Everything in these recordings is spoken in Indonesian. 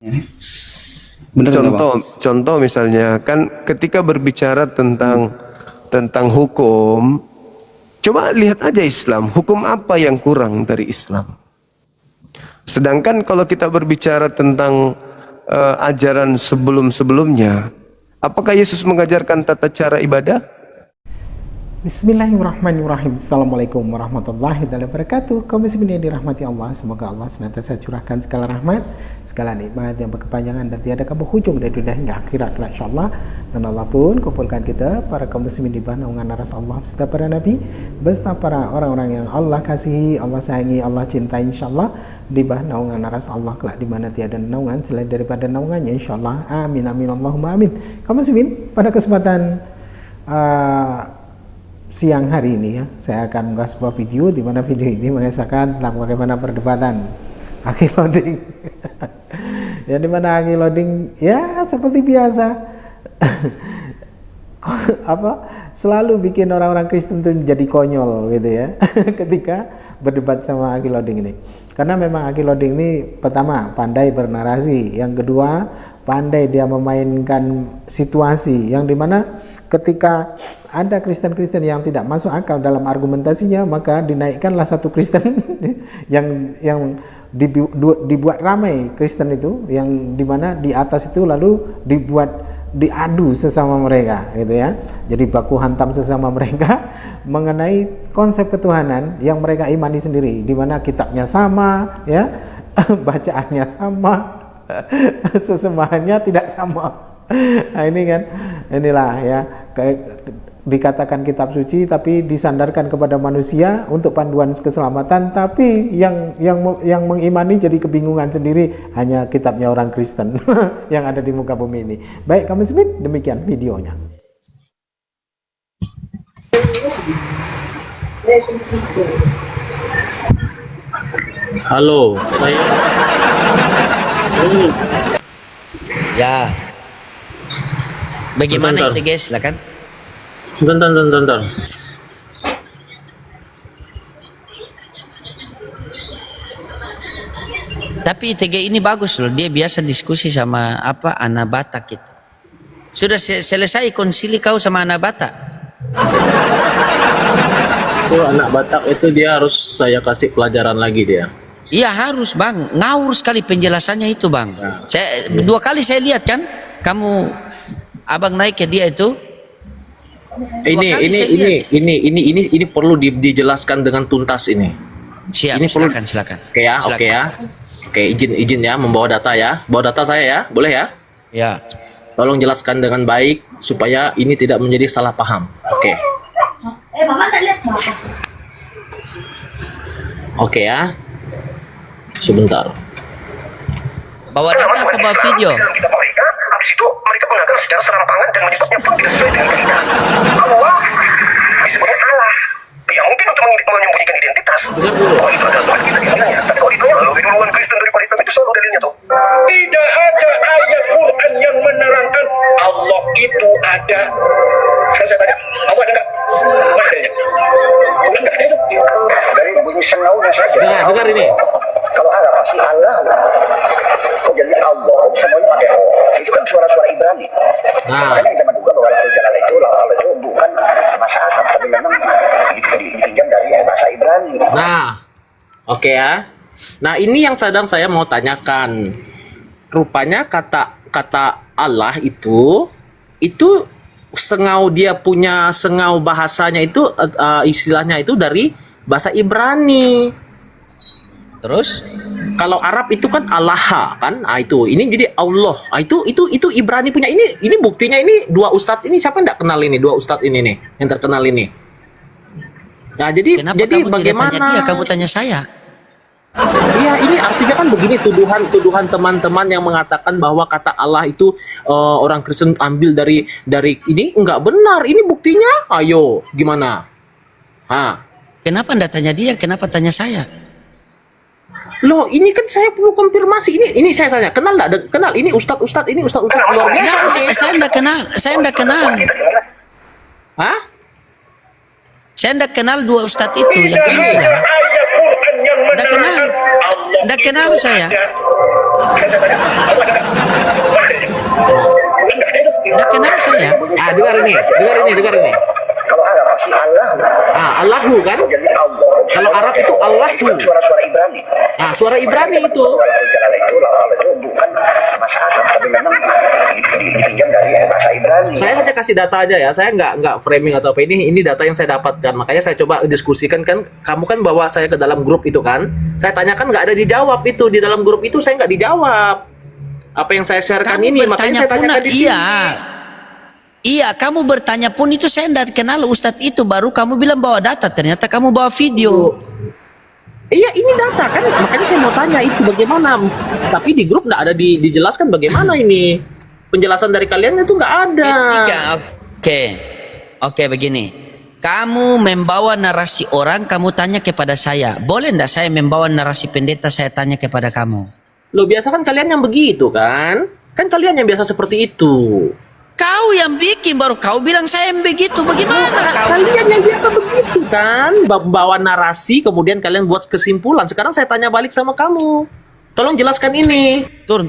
Bener nggak, Bang? Contoh misalnya kan ketika berbicara tentang hukum, coba lihat aja Islam, hukum apa yang kurang dari Islam? Sedangkan kalau kita berbicara tentang ajaran sebelum-sebelumnya, apakah Yesus mengajarkan tata cara ibadah? Bismillahirrahmanirrahim. Assalamualaikum warahmatullahi wabarakatuh. Kaum muslimin yang dirahmati Allah, semoga Allah senantiasa curahkan segala rahmat, segala nikmat yang berkepanjangan dan tiada berhujung dari dunia hingga akhirat, insyaallah. Dan Allah pun kumpulkan kita para kaum muslimin di bawah naungan aras Allah beserta para nabi, beserta para orang-orang yang Allah kasihi, Allah sayangi, Allah cintai, insyaallah, di bawah naungan aras Allah kelak di mana tiada naungan selain daripada naungannya, insyaallah. Amin amin Allahumma amin. Kaum muslimin, pada kesempatan siang hari ini ya, saya akan mengunggah sebuah video di mana video ini mengisahkan tentang bagaimana perdebatan Aki Loading. Ya, di mana Aki Loading ya seperti biasa selalu bikin orang-orang Kristen itu menjadi konyol gitu ya ketika berdebat sama Aki Loading ini. Karena memang Aki Loading ini pertama pandai bernarasi, yang kedua pandai dia memainkan situasi yang dimana ketika ada Kristen-Kristen yang tidak masuk akal dalam argumentasinya, maka dinaikkanlah satu Kristen yang dibuat ramai Kristen itu, yang dimana di atas itu lalu diadu sesama mereka gitu ya. Jadi baku hantam sesama mereka mengenai konsep ketuhanan yang mereka imani sendiri, di mana kitabnya sama ya, bacaannya sama, sesembahannya tidak sama. Nah, ini kan, inilah ya, dikatakan kitab suci tapi disandarkan kepada manusia untuk panduan keselamatan, tapi yang mengimani jadi kebingungan sendiri, hanya kitabnya orang Kristen yang ada di muka bumi ini. Baik, kamu Smith, demikian videonya. Halo, saya. Ya. Bagaimana Bentar. itu guys, silakan. Bentar. Tapi TG ini bagus loh, dia biasa diskusi sama anak Batak gitu. Sudah selesai konsili kau sama anak Batak? Itu anak Batak itu dia harus saya kasih pelajaran lagi dia. Iya harus bang, ngawur sekali penjelasannya itu bang. Saya 2 kali saya lihat kan, kamu abang naik ke dia itu. Ini perlu dijelaskan dengan tuntas ini. Siap, Ini silakan. Oke ya. Oke, izin ya membawa data ya. Bawa data saya ya, boleh ya? Ya. Tolong jelaskan dengan baik supaya ini tidak menjadi salah paham. Oke. Mama tak lihat apa. Oke ya. Sebentar. Bawa data apa bawa video? Habis itu mereka menggagal secara serampangan dan menyebutnya pun tidak sesuai dengan kaidah. Allah disebutnya Allah. Ya mungkin untuk menyembunyikan identitas. Oh itu adalah Tuhan kita yang tapi kalau ditanya lebih duluan Kristen daripada Islam, itu selalu dalilnya tuh. Tidak ada ayat Quran yang menerangkan Allah itu ada. Saya tanya, Allah ada nggak? Mana adanya? Quran nggak ada itu. Dari bunyi senaunya saja. Nah, dengar ini. Kalau ada pasti Allah. Kok jadi Allah? Semuanya pakai O. Itu kan suara-suara Ibrani. Nah. Makanya kita menduga bahwa jalan itu bukan bahasa Arab, tapi memang dipinjam dari bahasa Ibrani. Nah, oke ya. Nah, ini yang sedang saya mau tanyakan. Rupanya kata Allah itu dia punya sengau bahasanya itu istilahnya itu dari bahasa Ibrani. Terus? Kalau Arab itu kan Allah kan, itu ini jadi Allah, itu Ibrani punya. Ini buktinya, ini 2 ustadz ini, siapa yang nggak kenal ini 2 ustadz ini nih yang terkenal ini. Nah jadi Kenapa kamu bagaimana? tidak tanya dia, kamu tanya saya? Iya, ini artinya kan begini, tuduhan teman-teman yang mengatakan bahwa kata Allah itu orang Kristen ambil dari ini nggak benar. Ini buktinya, ayo gimana? Kenapa ndak tanya dia? Kenapa tanya saya? Loh, ini kan saya perlu konfirmasi. Ini saya tanya, kenal nggak? Kenal ini ustadz ini ustadz luar biasa. Saya ndak kenal. Hah? Saya ndak kenal 2 ustadz itu yang kamu bilang. Ndak kenal saya. Saya tanya, kamu ada nggak? Nggak ada. Nggak ada itu. Udah kenal saya. Ah, dengar ini. Kalau Arab pasti Allah. Ah, Allahu kan? Jadi Allah. Kalau Arab itu Allahu. Itu kan suara-suara Ibrani. Ah, suara Ibrani itu. Walau jalan itu, lawal itu bukan bahasa Arab, tapi memang dipinjam dari bahasa Ibrani. Saya hanya kasih data aja ya, saya nggak framing atau apa, ini data yang saya dapatkan, makanya saya coba diskusikan. Kan kamu kan bawa saya ke dalam grup itu kan, saya tanyakan nggak ada dijawab itu di dalam grup itu, saya nggak dijawab apa yang saya sharekan Kamu ini, makanya saya pun, tanyakan di sini. Iya, kamu bertanya pun itu saya tidak kenal Ustadz itu, baru kamu bilang bawa data, ternyata kamu bawa video. Iya, ini data kan, makanya saya mau tanya itu bagaimana, tapi di grup nggak ada dijelaskan bagaimana ini penjelasan dari kalian itu nggak ada. Oke, begini. Kamu membawa narasi orang, kamu tanya kepada saya. Boleh enggak saya membawa narasi pendeta, saya tanya kepada kamu? Lo biasa kan kalian yang begitu kan? Kan kalian yang biasa seperti itu. Kau yang bikin, baru kau bilang saya yang begitu. Bagaimana kau? Kalian yang biasa begitu kan? Bawa narasi, kemudian kalian buat kesimpulan. Sekarang saya tanya balik sama kamu. Tolong jelaskan ini. Turun.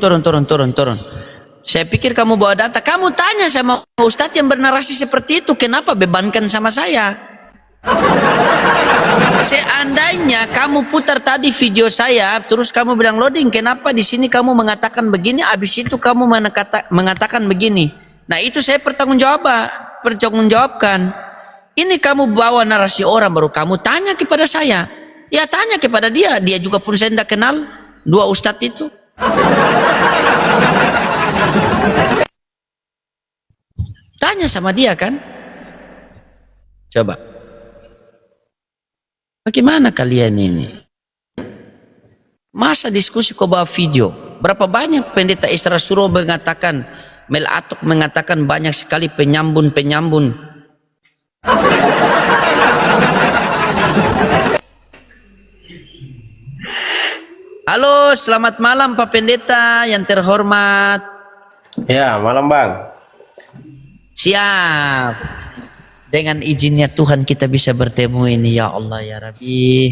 Saya pikir kamu bawa data. Kamu tanya sama Ustadz yang bernarasi seperti itu, kenapa bebankan sama saya? Seandainya kamu putar tadi video saya, terus kamu bilang loading, kenapa di sini kamu mengatakan begini, habis itu kamu mengatakan begini. Nah itu saya pertanggungjawabkan. Ini kamu bawa narasi orang, baru kamu tanya kepada saya. Ya tanya kepada dia, dia juga pun saya tidak kenal dua ustadz itu. Tanya sama dia kan. Coba. Bagaimana kalian ini? Masa diskusi kau bawa video? Berapa banyak pendeta Isra Suruh mengatakan, Mel Atok mengatakan banyak sekali penyambun-penyambun. Halo, selamat malam Pak Pendeta yang terhormat. Ya, malam Bang. Siap. Dengan izinnya Tuhan kita bisa bertemu ini, ya Allah ya Rabbi.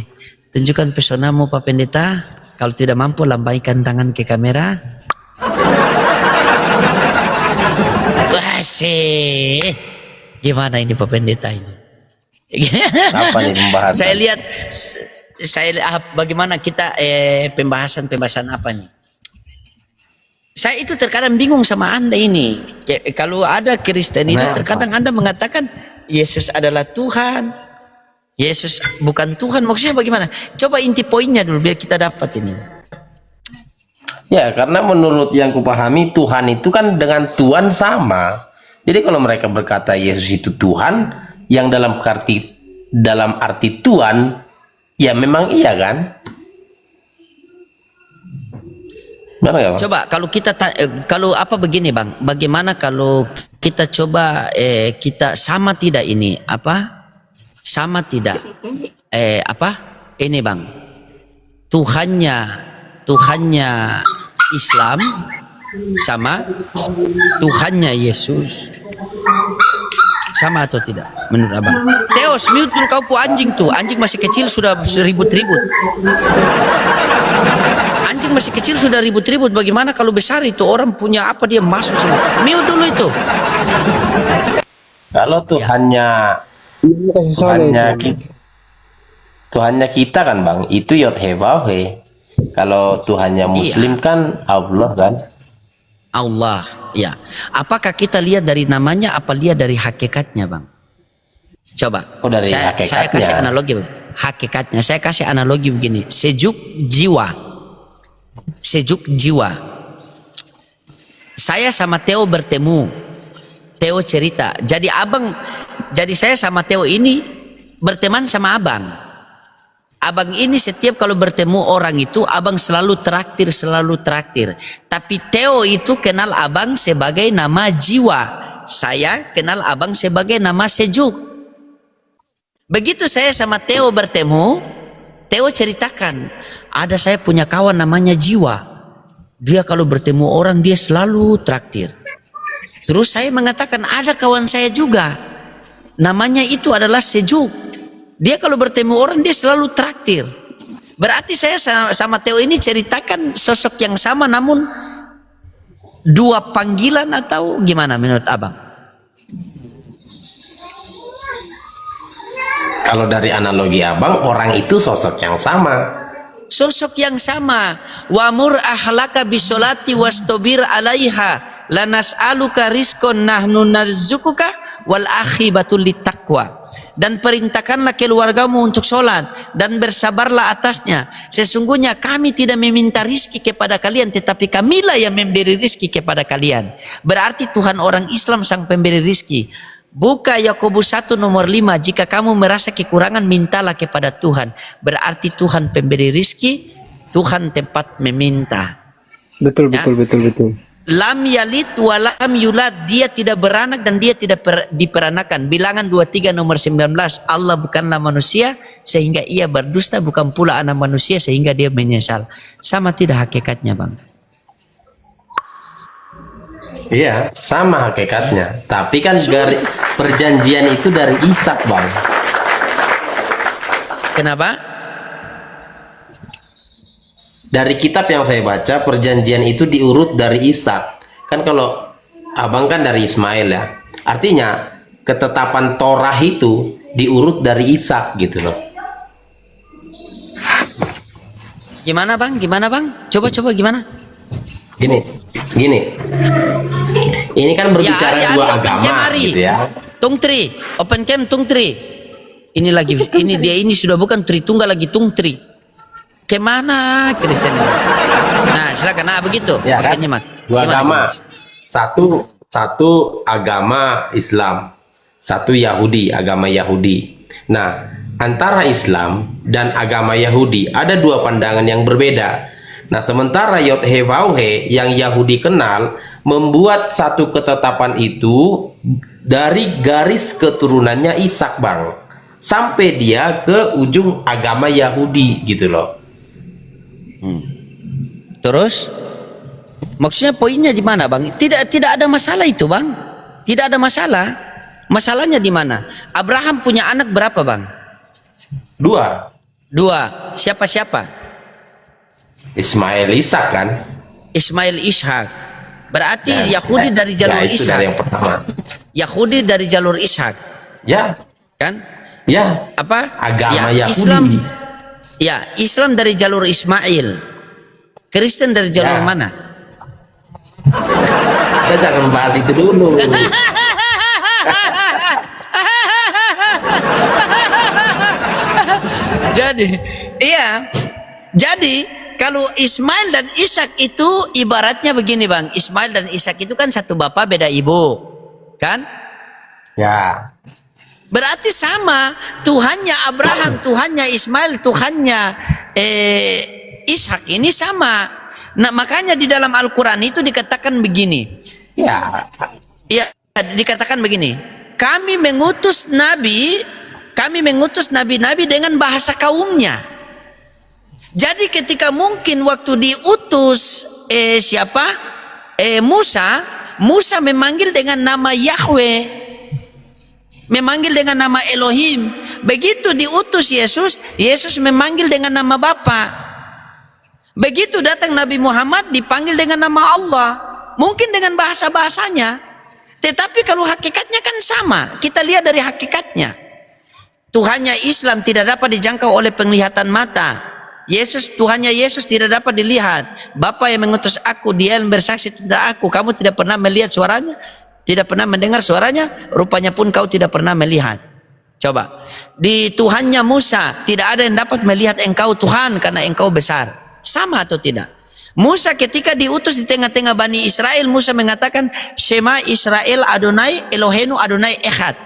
Tunjukkan pesonamu Pak Pendeta. Kalau tidak mampu lambaikan tangan ke kamera. Wah sih. Gimana ini Pak Pendeta ini? Apa nih pembahasan? Saya lihat bagaimana kita pembahasan apa nih? Saya itu terkadang bingung sama Anda ini. Kalau ada Kristen ini terkadang Anda mengatakan Yesus adalah Tuhan. Yesus bukan Tuhan. Maksudnya bagaimana? Coba inti poinnya dulu biar kita dapat ini. Ya, karena menurut yang kupahami Tuhan itu kan dengan Tuhan sama. Jadi kalau mereka berkata Yesus itu Tuhan, yang dalam arti Tuhan, ya memang iya kan? Benar nggak, Bang? Coba kalau apa begini Bang, bagaimana kalau kita coba kita sama tidak ini apa? Sama tidak ini Bang, Tuhannya Islam sama Tuhannya Yesus sama atau tidak menurut Abang? Teos, mute dulu kau anjing tuh, anjing masih kecil sudah ribut-ribut. Anjing masih kecil sudah ribut-ribut, bagaimana kalau besar itu orang punya apa dia masuk semua. Mute dulu itu. Kalau Tuhannya kita kan Bang, itu Yod-Heh-Vah-Heh. Kalau Tuhannya Muslim kan Allah kan? Allah, ya. Apakah kita lihat dari namanya apa lihat dari hakikatnya Bang? Coba. Oh, dari saya hakikatnya. kasih analogi hakikatnya. Saya kasih analogi begini, sejuk jiwa. Saya sama Theo bertemu. Theo cerita. Jadi saya sama Theo ini berteman sama Abang. Abang ini setiap kalau bertemu orang itu Abang selalu traktir. Tapi Theo itu kenal Abang sebagai nama jiwa. Saya kenal Abang sebagai nama sejuk. Begitu saya sama Theo bertemu, Theo ceritakan, ada saya punya kawan namanya Jiwa. Dia kalau bertemu orang dia selalu traktir. Terus saya mengatakan ada kawan saya juga, namanya itu adalah sejuk. Dia kalau bertemu orang dia selalu traktir. Berarti saya sama Theo ini ceritakan sosok yang sama namun dua panggilan atau gimana menurut abang? Kalau dari analogi abang, orang itu sosok yang sama. Sosok yang sama. Wamur ahlaka bisolati wastobir alaiha lanas'aluka rizqon nahnu narzukuka wal akhibatul littaqwa. Dan perintahkanlah keluargamu untuk sholat dan bersabarlah atasnya. Sesungguhnya kami tidak meminta rizki kepada kalian, tetapi kamilah yang memberi rizki kepada kalian. Berarti Tuhan orang Islam sang pemberi rizki. Buka Yakobus 1 nomor 5. Jika kamu merasa kekurangan, mintalah kepada Tuhan. Berarti Tuhan pemberi rizki, Tuhan tempat meminta. Betul, betul, betul, betul. Lam yalid wa lam yulad, dia tidak beranak dan dia tidak diperanakan. Bilangan 23 nomor 19. Allah bukanlah manusia sehingga ia berdusta, bukan pula anak manusia sehingga dia menyesal. Sama tidak hakikatnya, Bang? Iya, sama hakikatnya. Tapi kan dari perjanjian itu dari Ishak, Bang. Kenapa? Dari kitab yang saya baca, perjanjian itu diurut dari Ishak. Kan kalau abang kan dari Ismail ya. Artinya ketetapan Torah itu diurut dari Ishak gitu loh. Gimana, Bang? Gimana, Bang? Coba gimana? Gini. Ini kan berbicara dua agama gitu ya. Tung Tri, open cam Tung Tri. Ini dia sudah bukan Tritunggal lagi, Tung Tri. Kemana Kristen ini? Nah, silakan. Nah, begitu. Ya, kan? Makanya, Dua agama. Satu agama Islam, satu Yahudi, agama Yahudi. Nah, antara Islam dan agama Yahudi ada dua pandangan yang berbeda. Nah, sementara Yod-He-Vav-He yang Yahudi kenal membuat satu ketetapan itu dari garis keturunannya Ishak, Bang, sampai dia ke ujung agama Yahudi gitu loh. Terus maksudnya poinnya di mana, Bang? Tidak ada masalah itu, Bang. Tidak ada masalah. Masalahnya di mana? Abraham punya anak berapa, Bang? Dua. Siapa? Ismail, Ishak kan? Ismail, Ishak. Berarti Ya, Yahudi dari jalur itu Ishak. dari yang pertama. Yahudi dari jalur Ishak. Ya. Kan? Ya. Apa? Agama ya, Yahudi. Islam dari jalur Ismail. Kristen dari jalur Ya. mana? Kita jangan bahas itu dulu. Jadi kalau Ismail dan Ishak itu ibaratnya begini, Bang. Ismail dan Ishak itu kan satu bapak beda ibu, kan? Ya. Berarti sama, Tuhannya Abraham, Tuhannya Ismail, Tuhannya Ishak ini sama. Nah, makanya di dalam Al-Quran itu dikatakan begini. Ya. Ya, dikatakan begini. Kami mengutus nabi-nabi dengan bahasa kaumnya. Jadi ketika mungkin waktu diutus Musa memanggil dengan nama Yahweh. Memanggil dengan nama Elohim. Begitu diutus Yesus memanggil dengan nama Bapa. Begitu datang Nabi Muhammad dipanggil dengan nama Allah. Mungkin dengan bahasa-bahasanya. Tetapi kalau hakikatnya kan sama. Kita lihat dari hakikatnya. Tuhannya Islam tidak dapat dijangkau oleh penglihatan mata. Tuhannya Yesus tidak dapat dilihat. Bapa yang mengutus aku, dia yang bersaksi tentang aku. Kamu tidak pernah melihat suaranya, tidak pernah mendengar suaranya, rupanya pun kau tidak pernah melihat. Coba, di Tuhannya Musa tidak ada yang dapat melihat engkau Tuhan karena engkau besar. Sama atau tidak? Musa ketika diutus di tengah-tengah Bani Israel, Musa mengatakan, Shema Israel Adonai Elohenu Adonai Echad.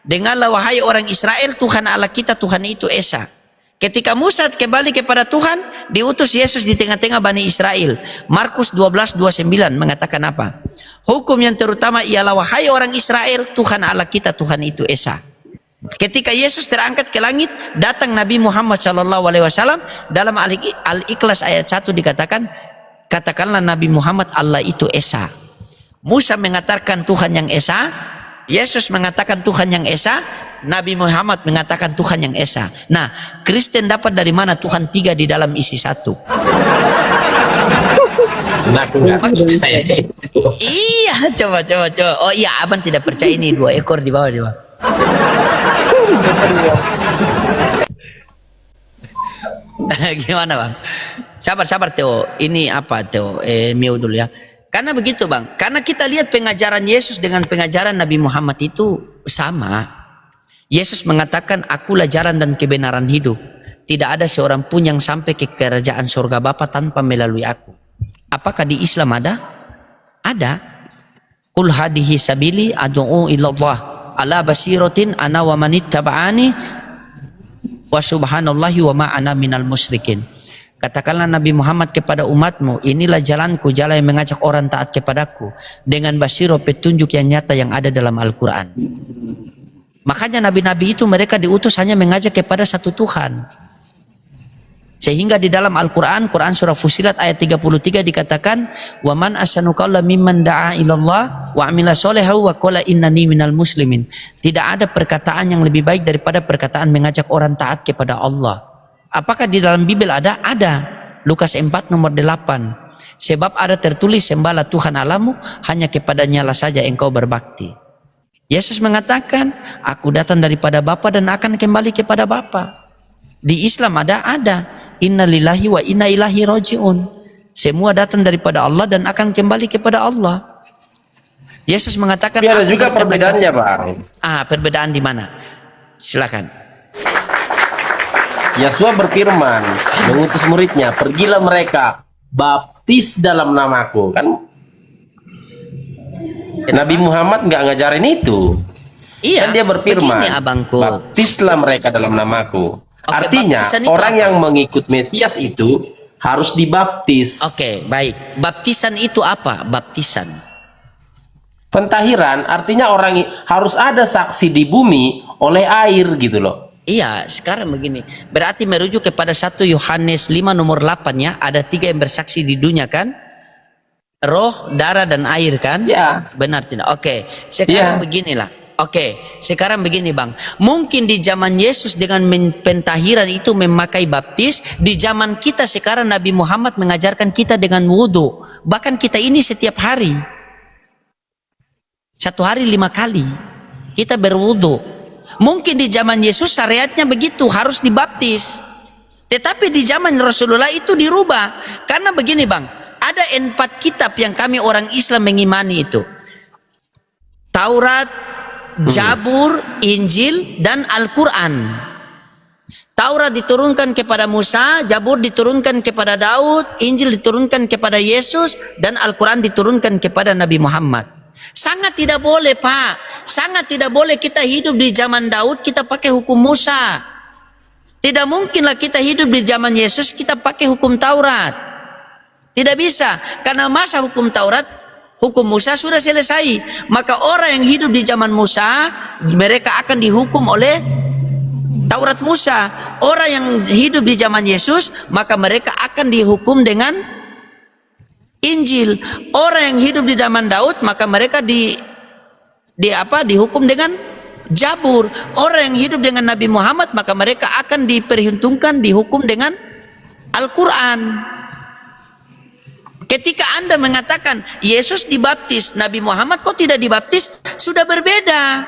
Dengarlah wahai orang Israel, Tuhan Allah kita, Tuhan itu Esa. Ketika Musa kembali kepada Tuhan, diutus Yesus di tengah-tengah Bani Israel. Markus 12:29 mengatakan apa? Hukum yang terutama ialah wahai orang Israel, Tuhan Allah kita, Tuhan itu Esa. Ketika Yesus terangkat ke langit, datang Nabi Muhammad SAW. Dalam Al-Ikhlas ayat 1 dikatakan, katakanlah Nabi Muhammad Allah itu Esa. Musa mengatakan Tuhan yang Esa, Yesus mengatakan Tuhan yang Esa, Nabi Muhammad mengatakan Tuhan yang Esa. Nah, Kristen dapat dari mana Tuhan 3 di dalam isi 1? Nah, aku nggak percaya. Iya, coba. Oh iya, abang tidak percaya ini 2 ekor di bawah. Gimana bang? Sabar Teo. Ini apa Teo? Mute dulu ya. Karena begitu bang. Karena kita lihat pengajaran Yesus dengan pengajaran Nabi Muhammad itu sama. Yesus mengatakan, akulah jalan dan kebenaran hidup. Tidak ada seorang pun yang sampai ke kerajaan surga Bapa tanpa melalui aku. Apakah di Islam ada? Ada. Qul hadihi sabili ad'u ilallah ala basiratin ana wa manittaba'ani wa subhanallahi wa ma ana minal musyrikin. Katakanlah Nabi Muhammad kepada umatmu, inilah jalanku, jalan yang mengajak orang taat kepadaku dengan basiro, petunjuk yang nyata yang ada dalam Al-Quran. Makanya nabi-nabi itu mereka diutus hanya mengajak kepada satu Tuhan. Sehingga di dalam Al-Quran, Quran surah Fusilat ayat 33 dikatakan, wa man ahsanu qawlan mimman da'a ilallah wa amila solehu wa qala innani minal muslimin. Tidak ada perkataan yang lebih baik daripada perkataan mengajak orang taat kepada Allah. Apakah di dalam Bible ada? Ada. Lukas 4 nomor 8. Sebab ada tertulis, sembahlah Tuhan Allahmu, hanya kepadanya lah saja engkau berbakti. Yesus mengatakan, aku datang daripada Bapa dan akan kembali kepada Bapa. Di Islam ada. Inna lillahi wa inna ilaihi raji'un. Semua datang daripada Allah dan akan kembali kepada Allah. Yesus mengatakan, Tapi ada juga perbedaannya bang. Perbedaan di mana? Silakan. Yesua berfirman, mengutus muridnya, pergilah mereka, baptis dalam namaku. Kan Nabi Muhammad nggak ngajarin itu. Iya, Kan dia berfirman, begini, abangku. baptislah mereka dalam namaku. Oke, Artinya baptisan itu orang apa? yang mengikut Mesias itu harus dibaptis. Oke, baik. Baptisan itu apa? Baptisan. Pentahiran artinya orang harus ada saksi di bumi oleh air gitu loh. Iya, sekarang begini. Berarti merujuk kepada 1 Yohanes 5 nomor 8 ya. Ada 3 yang bersaksi di dunia kan? Roh, darah, dan air kan? Ya. Benar tidak? Oke, sekarang Ya. beginilah. Oke, sekarang begini bang. Mungkin di zaman Yesus dengan pentahiran itu memakai baptis. Di zaman kita sekarang Nabi Muhammad mengajarkan kita dengan wudhu. Bahkan kita ini setiap hari. 1 hari 5 kali. Kita berwudhu. Mungkin di zaman Yesus syariatnya begitu, harus dibaptis. Tetapi di zaman Rasulullah itu dirubah. Karena begini bang, ada 4 kitab yang kami orang Islam mengimani itu. Taurat, Jabur, Injil, dan Al-Quran. Taurat diturunkan kepada Musa, Jabur diturunkan kepada Daud, Injil diturunkan kepada Yesus, dan Al-Quran diturunkan kepada Nabi Muhammad. Sangat tidak boleh Pak. Sangat tidak boleh kita hidup di zaman Daud kita pakai hukum Musa. Tidak mungkinlah kita hidup di zaman Yesus kita pakai hukum Taurat. Tidak bisa. Karena masa hukum Taurat, hukum Musa sudah selesai. Maka orang yang hidup di zaman Musa, mereka akan dihukum oleh Taurat Musa. Orang yang hidup di zaman Yesus, maka mereka akan dihukum dengan Injil. Orang yang hidup di zaman Daud, maka mereka dihukum dengan Jabur. Orang yang hidup dengan Nabi Muhammad, maka mereka akan diperhitungkan dihukum dengan Al-Quran. Ketika Anda mengatakan Yesus dibaptis, Nabi Muhammad kok tidak dibaptis, sudah berbeda.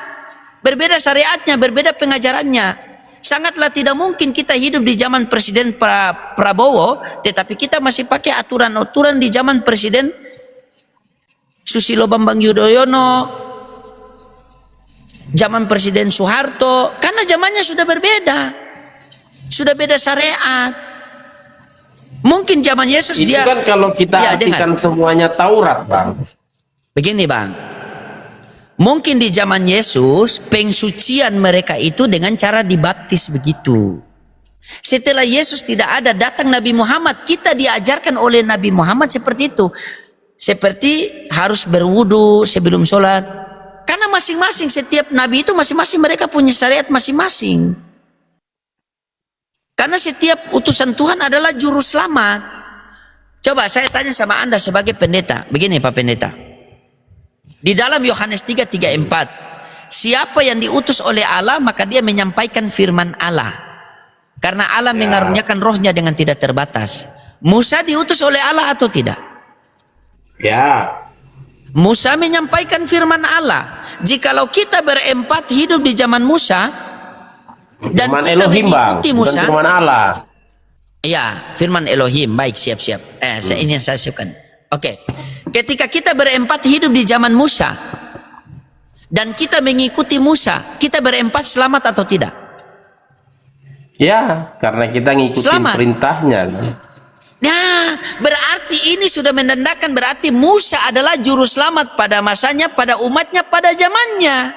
Berbeda syariatnya, berbeda pengajarannya. Sangatlah tidak mungkin kita hidup di zaman Presiden Prabowo, tetapi kita masih pakai aturan-aturan di zaman Presiden Susilo Bambang Yudhoyono, zaman Presiden Soeharto, karena zamannya sudah berbeda, sudah beda syariat. Mungkin zaman Yesus Itu dia kan kalau kita artikan semuanya Taurat bang. Begini bang, mungkin di zaman Yesus pengsucian mereka itu dengan cara dibaptis begitu. Setelah Yesus tidak ada, datang Nabi Muhammad, kita diajarkan oleh Nabi Muhammad seperti itu. Seperti harus berwudu sebelum sholat. Karena masing-masing setiap Nabi itu masing-masing mereka punya syariat masing-masing. Karena setiap utusan Tuhan adalah juru selamat. Coba saya tanya sama Anda sebagai pendeta. Begini Pak Pendeta. Di dalam Yohanes 3:34, siapa yang diutus oleh Allah maka dia menyampaikan firman Allah. Karena Allah mengaruniakan rohnya dengan tidak terbatas. Musa diutus oleh Allah atau tidak? Ya. Musa menyampaikan firman Allah. Jikalau kita berempat hidup di zaman Musa dan Firman kita Elohim, Bang, mengikuti bukan Musa, firman Allah. ya, firman Elohim. Baik, siap-siap. Ini yang saya siapkan. Oke. Ketika kita berempat hidup di zaman Musa dan kita mengikuti Musa, kita berempat selamat atau tidak? Ya, karena kita ngikutin Selamat. perintahnya. Kan? Nah, berarti ini sudah menandakan berarti Musa adalah juru selamat pada masanya, pada umatnya, pada zamannya.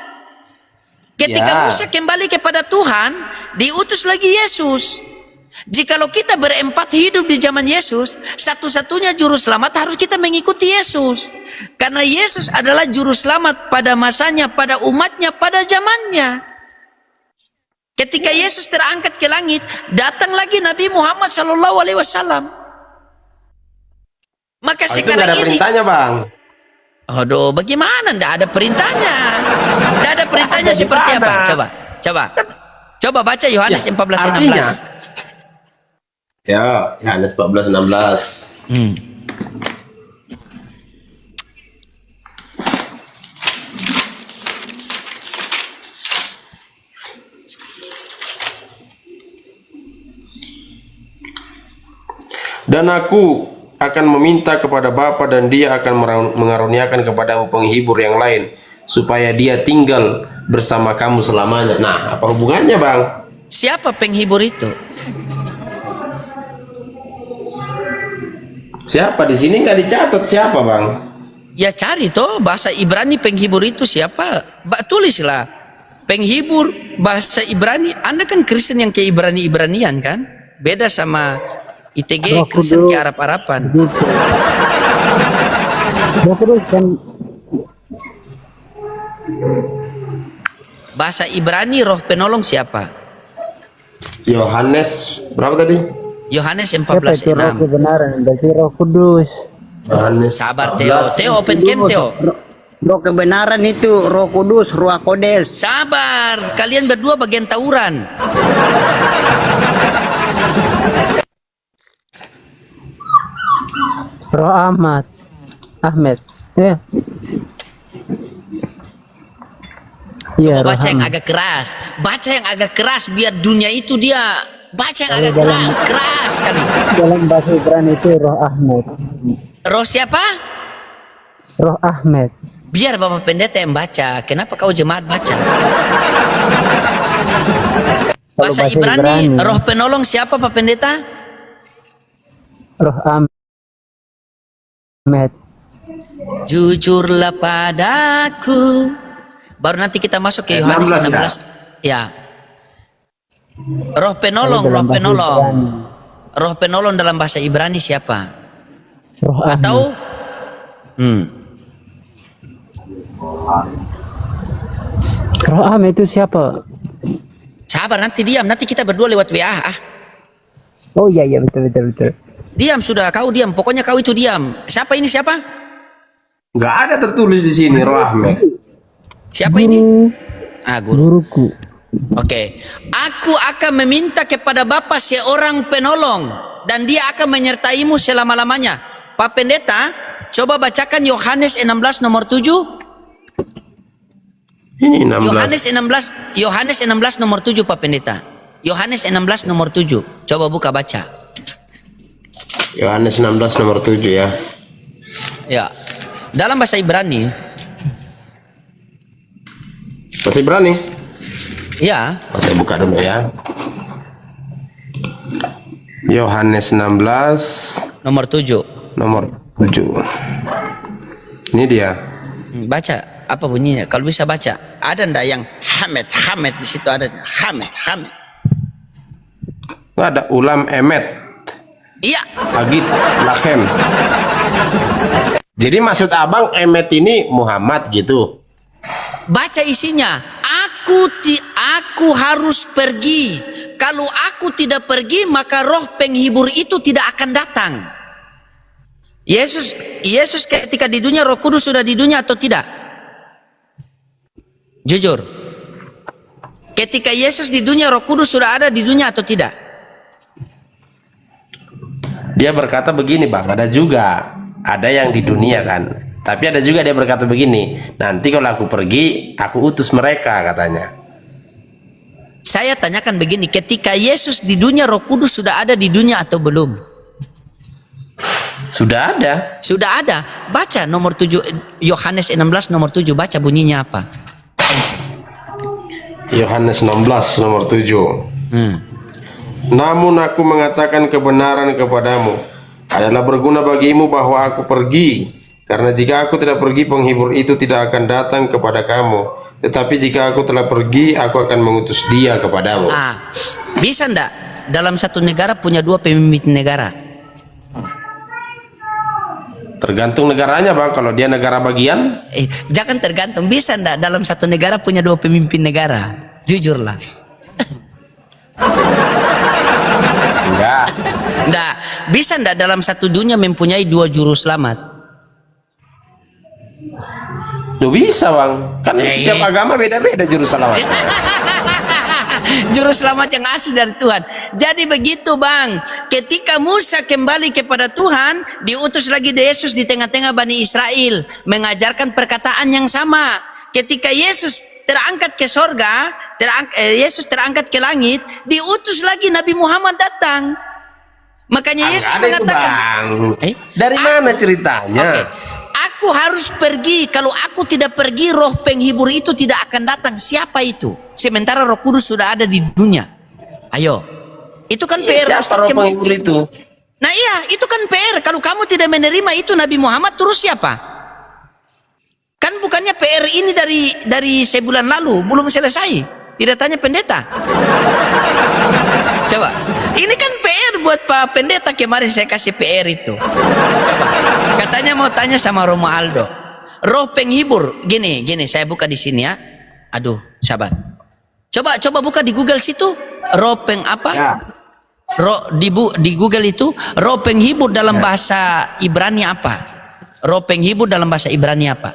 Ketika Ya. Musa kembali kepada Tuhan, diutus lagi Yesus. Jikalau kita berempat hidup di zaman Yesus, satu-satunya juru selamat harus kita mengikuti Yesus. Karena Yesus adalah juru selamat pada masanya, pada umatnya, pada zamannya. Ketika Yesus terangkat ke langit, datang lagi Nabi Muhammad SAW. Maka Itu nggak sekarang ada ini, perintahnya, Bang. aduh, bagaimana? Tidak ada perintahnya. Tidak ada perintahnya Ada di seperti mana? apa? Coba baca Yohanes Ya, 14:16. Ya, Yohanes 14:16. Dan aku akan meminta kepada Bapa dan dia akan mengaruniakan kepadamu penghibur yang lain supaya dia tinggal bersama kamu selamanya. Nah, apa hubungannya, Bang? Siapa penghibur itu? Siapa di sini nggak dicatat siapa, Bang? Ya cari toh bahasa Ibrani penghibur itu siapa? Tulislah penghibur bahasa Ibrani. Anda kan Kristen yang ke Ibrani-Ibranian kan? Beda sama ITG Kristen ke Arab-Araban. Bahasa Ibrani roh penolong siapa? Yohanes berapa tadi? Yohanes Siapa itu roh 14:6. kebenaran? Berarti roh kudus. Yohanes Sabar Theo, 14. Theo open game Theo. Roh kebenaran itu roh kudus, roh kodes. Sabar, kalian berdua bagian tawuran. Roh Ahmed. Ya. Iya, Coba roh baca yang Ahmed. agak keras. Baca yang agak keras biar dunia itu dia baca yang agak keras sekali. Dalam bahasa Ibrani itu roh Ahmed. Roh siapa? Roh Ahmed. Biar Bapak Pendeta yang baca. Kenapa kau jemaat baca? Bahasa bahasa Ibrani, Ibrani. roh penolong siapa Pak Pendeta? Roh Ahmed. Jujurlah padaku. Baru nanti kita masuk ke Yohanes 16. Ya. Roh penolong, roh Dalam bahasa penolong. Ibrani. Roh penolong dalam bahasa Ibrani siapa? Roh Ahmed. Atau Roh Ahmed itu siapa? sabar nanti diam, nanti kita berdua lewat WA. Oh iya betul. Diam sudah, kau diam. Pokoknya kau itu diam. Siapa ini siapa? Nggak ada tertulis di sini Rahmat. Siapa ini? Guru. Guruku. Oke. Aku akan meminta kepada Bapa seorang penolong dan dia akan menyertaimu selama-lamanya. Pak Pendeta, coba bacakan Yohanes 16 nomor 7. Ini 16. Yohanes 16 nomor 7 Pak Pendeta. Yohanes 16 nomor 7. Coba buka baca. Yohanes 16 nomor 7 ya. Ya. Dalam bahasa Ibrani. Masih berani? Ya. Saya buka dulu ya. Yohanes 16 Nomor 7. nomor 7. Ini dia. Baca apa bunyinya? Kalau bisa baca. Ada ndak yang Hamed di situ ada Hamed. Nggak ada ulam emet. Iya. Agit lahem. Jadi maksud abang emet ini Muhammad gitu. Baca isinya. Aku harus pergi. Kalau aku tidak pergi maka roh penghibur itu tidak akan datang. Yesus ketika di dunia Roh Kudus sudah di dunia atau tidak? Jujur. Ketika Yesus di dunia, Roh Kudus sudah ada di dunia atau tidak? Dia berkata begini bang, ada yang di dunia kan, tapi ada juga dia berkata begini, nanti kalau aku pergi, aku utus mereka katanya. Saya tanyakan begini, ketika Yesus di dunia, Roh Kudus sudah ada di dunia atau belum? Sudah ada. Sudah ada. Baca nomor 7, Yohanes 16 nomor 7, baca bunyinya apa? Yohanes 16 nomor 7. Namun aku mengatakan kebenaran kepadamu, adalah berguna bagimu bahwa aku pergi, karena jika aku tidak pergi, penghibur itu tidak akan datang kepada kamu, tetapi jika aku telah pergi, aku akan mengutus dia kepadamu. Bisa ndak dalam satu negara punya dua pemimpin negara? Tergantung negaranya bang, kalau dia negara bagian. Jangan tergantung, bisa ndak dalam satu negara punya dua pemimpin negara? Jujurlah. Enggak. Ndak, bisa ndak dalam satu dunia mempunyai dua juru selamat? Duh, bisa bang, kan setiap agama beda-beda juru selamat. Juru selamat yang asli dari Tuhan. Jadi begitu bang, ketika Musa kembali kepada Tuhan, diutus lagi Yesus di tengah-tengah Bani Israel, mengajarkan perkataan yang sama. Ketika Yesus terangkat ke sorga, Yesus terangkat ke langit, diutus lagi Nabi Muhammad datang. Makanya Yesus mengatakan, dari mana ceritanya? Aku harus pergi. Kalau aku tidak pergi, roh penghibur itu tidak akan datang. Siapa itu? Sementara Roh Kudus sudah ada di dunia. Ayo, itu kan PR. Siapa roh penghibur itu? Nah iya, itu kan PR. Kalau kamu tidak menerima itu Nabi Muhammad, terus siapa? Kan bukannya PR ini dari sebulan lalu belum selesai. Tidak tanya pendeta. Coba, ini kan PR buat Pak Pendeta, kemarin saya kasih PR itu. Coba. Katanya mau tanya sama Romo Aldo. Roh penghibur, gini, saya buka di sini ya. Aduh, sabar. Coba buka di Google situ. Roh apa? Ya. Roh di Google itu roh penghibur dalam bahasa Ibrani apa? Roh penghibur dalam bahasa Ibrani apa?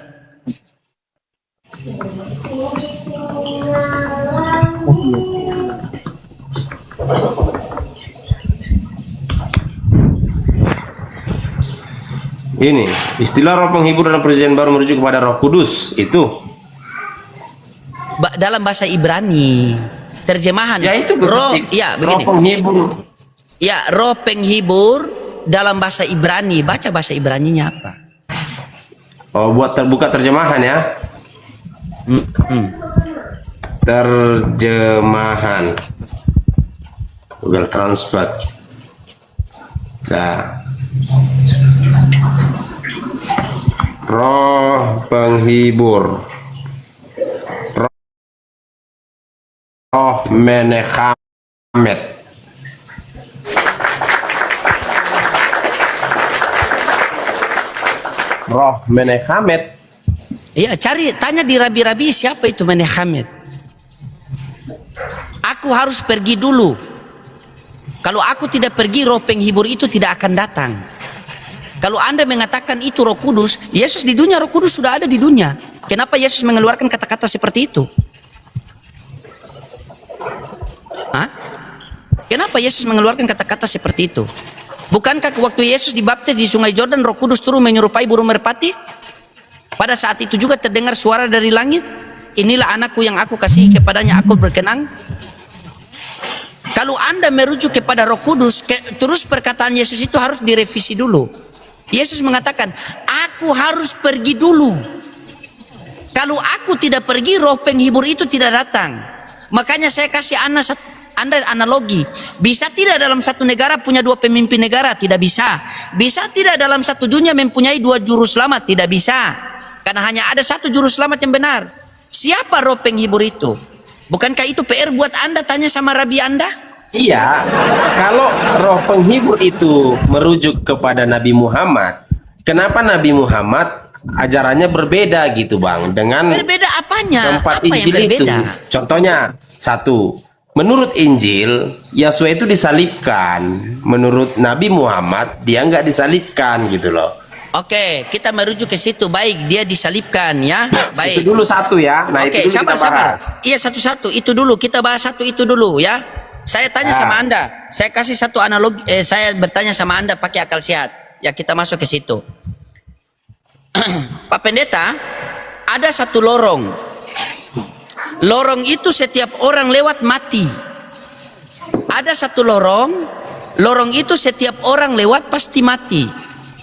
Ini istilah roh penghibur dalam perjanjian baru merujuk kepada Roh Kudus itu. Dalam bahasa Ibrani terjemahan. Ya itu roh, ya begini. Roh penghibur. Ya, roh penghibur dalam bahasa Ibrani. Baca bahasa Ibraninya apa? Oh, buat terbuka terjemahan ya. Terjemahan Google Translate. Nah, roh penghibur, roh menechamet, roh menechamet. Iya, tanya di rabi-rabi siapa itu menechamet. Aku harus pergi dulu. Kalau aku tidak pergi, roh penghibur itu tidak akan datang. Kalau Anda mengatakan itu Roh Kudus, Yesus di dunia, Roh Kudus sudah ada di dunia. Kenapa Yesus mengeluarkan kata-kata seperti itu? Kenapa Yesus mengeluarkan kata-kata seperti itu? Bukankah waktu Yesus dibaptis di Sungai Yordan, Roh Kudus turun menyerupai burung merpati? Pada saat itu juga terdengar suara dari langit, inilah anakku yang aku kasihi, kepadanya aku berkenan. Kalau Anda merujuk kepada Roh Kudus, terus perkataan Yesus itu harus direvisi dulu. Yesus mengatakan, aku harus pergi dulu. Kalau aku tidak pergi, roh penghibur itu tidak datang. Makanya saya kasih Anda analogi. Bisa tidak dalam satu negara punya dua pemimpin negara? Tidak bisa. Bisa tidak dalam satu dunia mempunyai dua juru selamat? Tidak bisa. Karena hanya ada satu juru selamat yang benar. Siapa roh penghibur itu? Bukankah itu PR buat Anda tanya sama Rabi Anda? Iya, kalau roh penghibur itu merujuk kepada Nabi Muhammad, kenapa Nabi Muhammad ajarannya berbeda gitu bang dengan berbeda apanya? keempat Apa yang Injil itu? berbeda? Contohnya, satu, menurut Injil Yahweh itu disalibkan, menurut Nabi Muhammad dia nggak disalibkan gitu loh. Oke, kita merujuk ke situ. Baik, dia disalibkan ya. Baik. Itu dulu satu ya. Nah, Oke, itu dulu kita sabar. bahas. Iya, satu-satu. Itu dulu. Kita bahas satu itu dulu ya. Saya tanya sama Anda. Saya kasih satu analogi. Saya bertanya sama Anda pakai akal sehat. Ya, kita masuk ke situ. Pak Pendeta, ada satu lorong. Lorong itu setiap orang lewat mati. Ada satu lorong. Lorong itu setiap orang lewat pasti mati.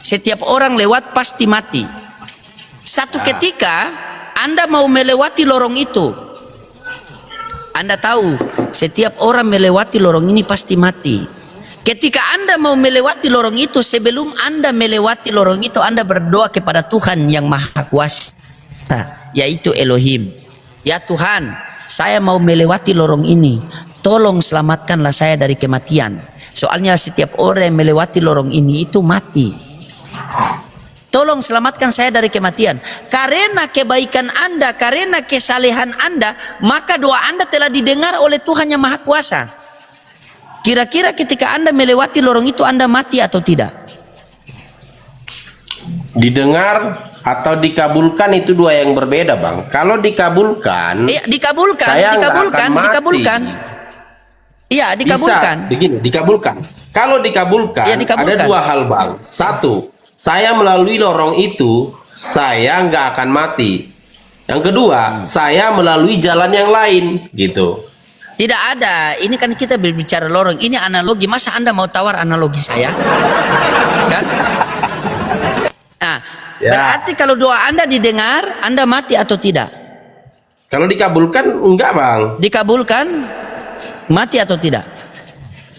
Setiap orang lewat pasti mati. Satu ketika Anda mau melewati lorong itu, Anda tahu setiap orang melewati lorong ini pasti mati. Ketika Anda mau melewati lorong itu, sebelum Anda melewati lorong itu, Anda berdoa kepada Tuhan yang Maha Kuasa, yaitu Elohim. Ya Tuhan, saya mau melewati lorong ini. Tolong selamatkanlah saya dari kematian. Soalnya setiap orang yang melewati lorong ini itu mati. Tolong selamatkan saya dari kematian. Karena kebaikan Anda, karena kesalehan Anda, maka doa Anda telah didengar oleh Tuhan yang Maha Kuasa. Kira-kira ketika Anda melewati lorong itu, Anda mati atau tidak? Didengar atau dikabulkan itu dua yang berbeda, Bang. Kalau dikabulkan, Dikabulkan, saya nggak dikabulkan, akan mati. dikabulkan. Iya, dikabulkan. Bisa, begini, dikabulkan. Kalau dikabulkan, Ya, dikabulkan. ada dua hal, Bang. Satu, saya melalui lorong itu, saya nggak akan mati. Yang kedua, saya melalui jalan yang lain, gitu. Tidak ada. Ini kan kita berbicara lorong. Ini analogi. Masa Anda mau tawar analogi saya? Kan? Nah, Ya. berarti kalau doa Anda didengar, Anda mati atau tidak? Kalau dikabulkan, enggak, Bang. Dikabulkan, mati atau tidak?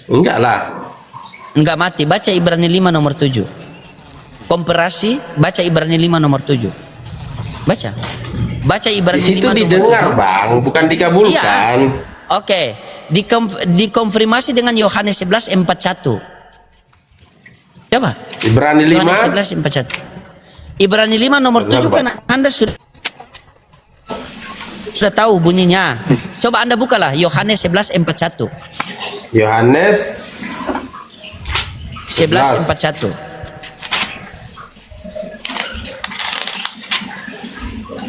Enggak lah. Enggak mati. Baca Ibrani 5 nomor 7. Komparasi, baca Ibrani 5 nomor 7. Baca. Baca Di Ibrani 5 situ nomor didengar, 7. Bang, bukan dikabulkan. Iya. Oke. Dikonfirmasi dengan Yohanes 11:41. Coba. Ibrani 5. Yohanes 11:41. Ibrani 5 nomor 7 kan Anda sudah tahu bunyinya. Coba Anda bukalah Yohanes 11:41. Yohanes 11:41.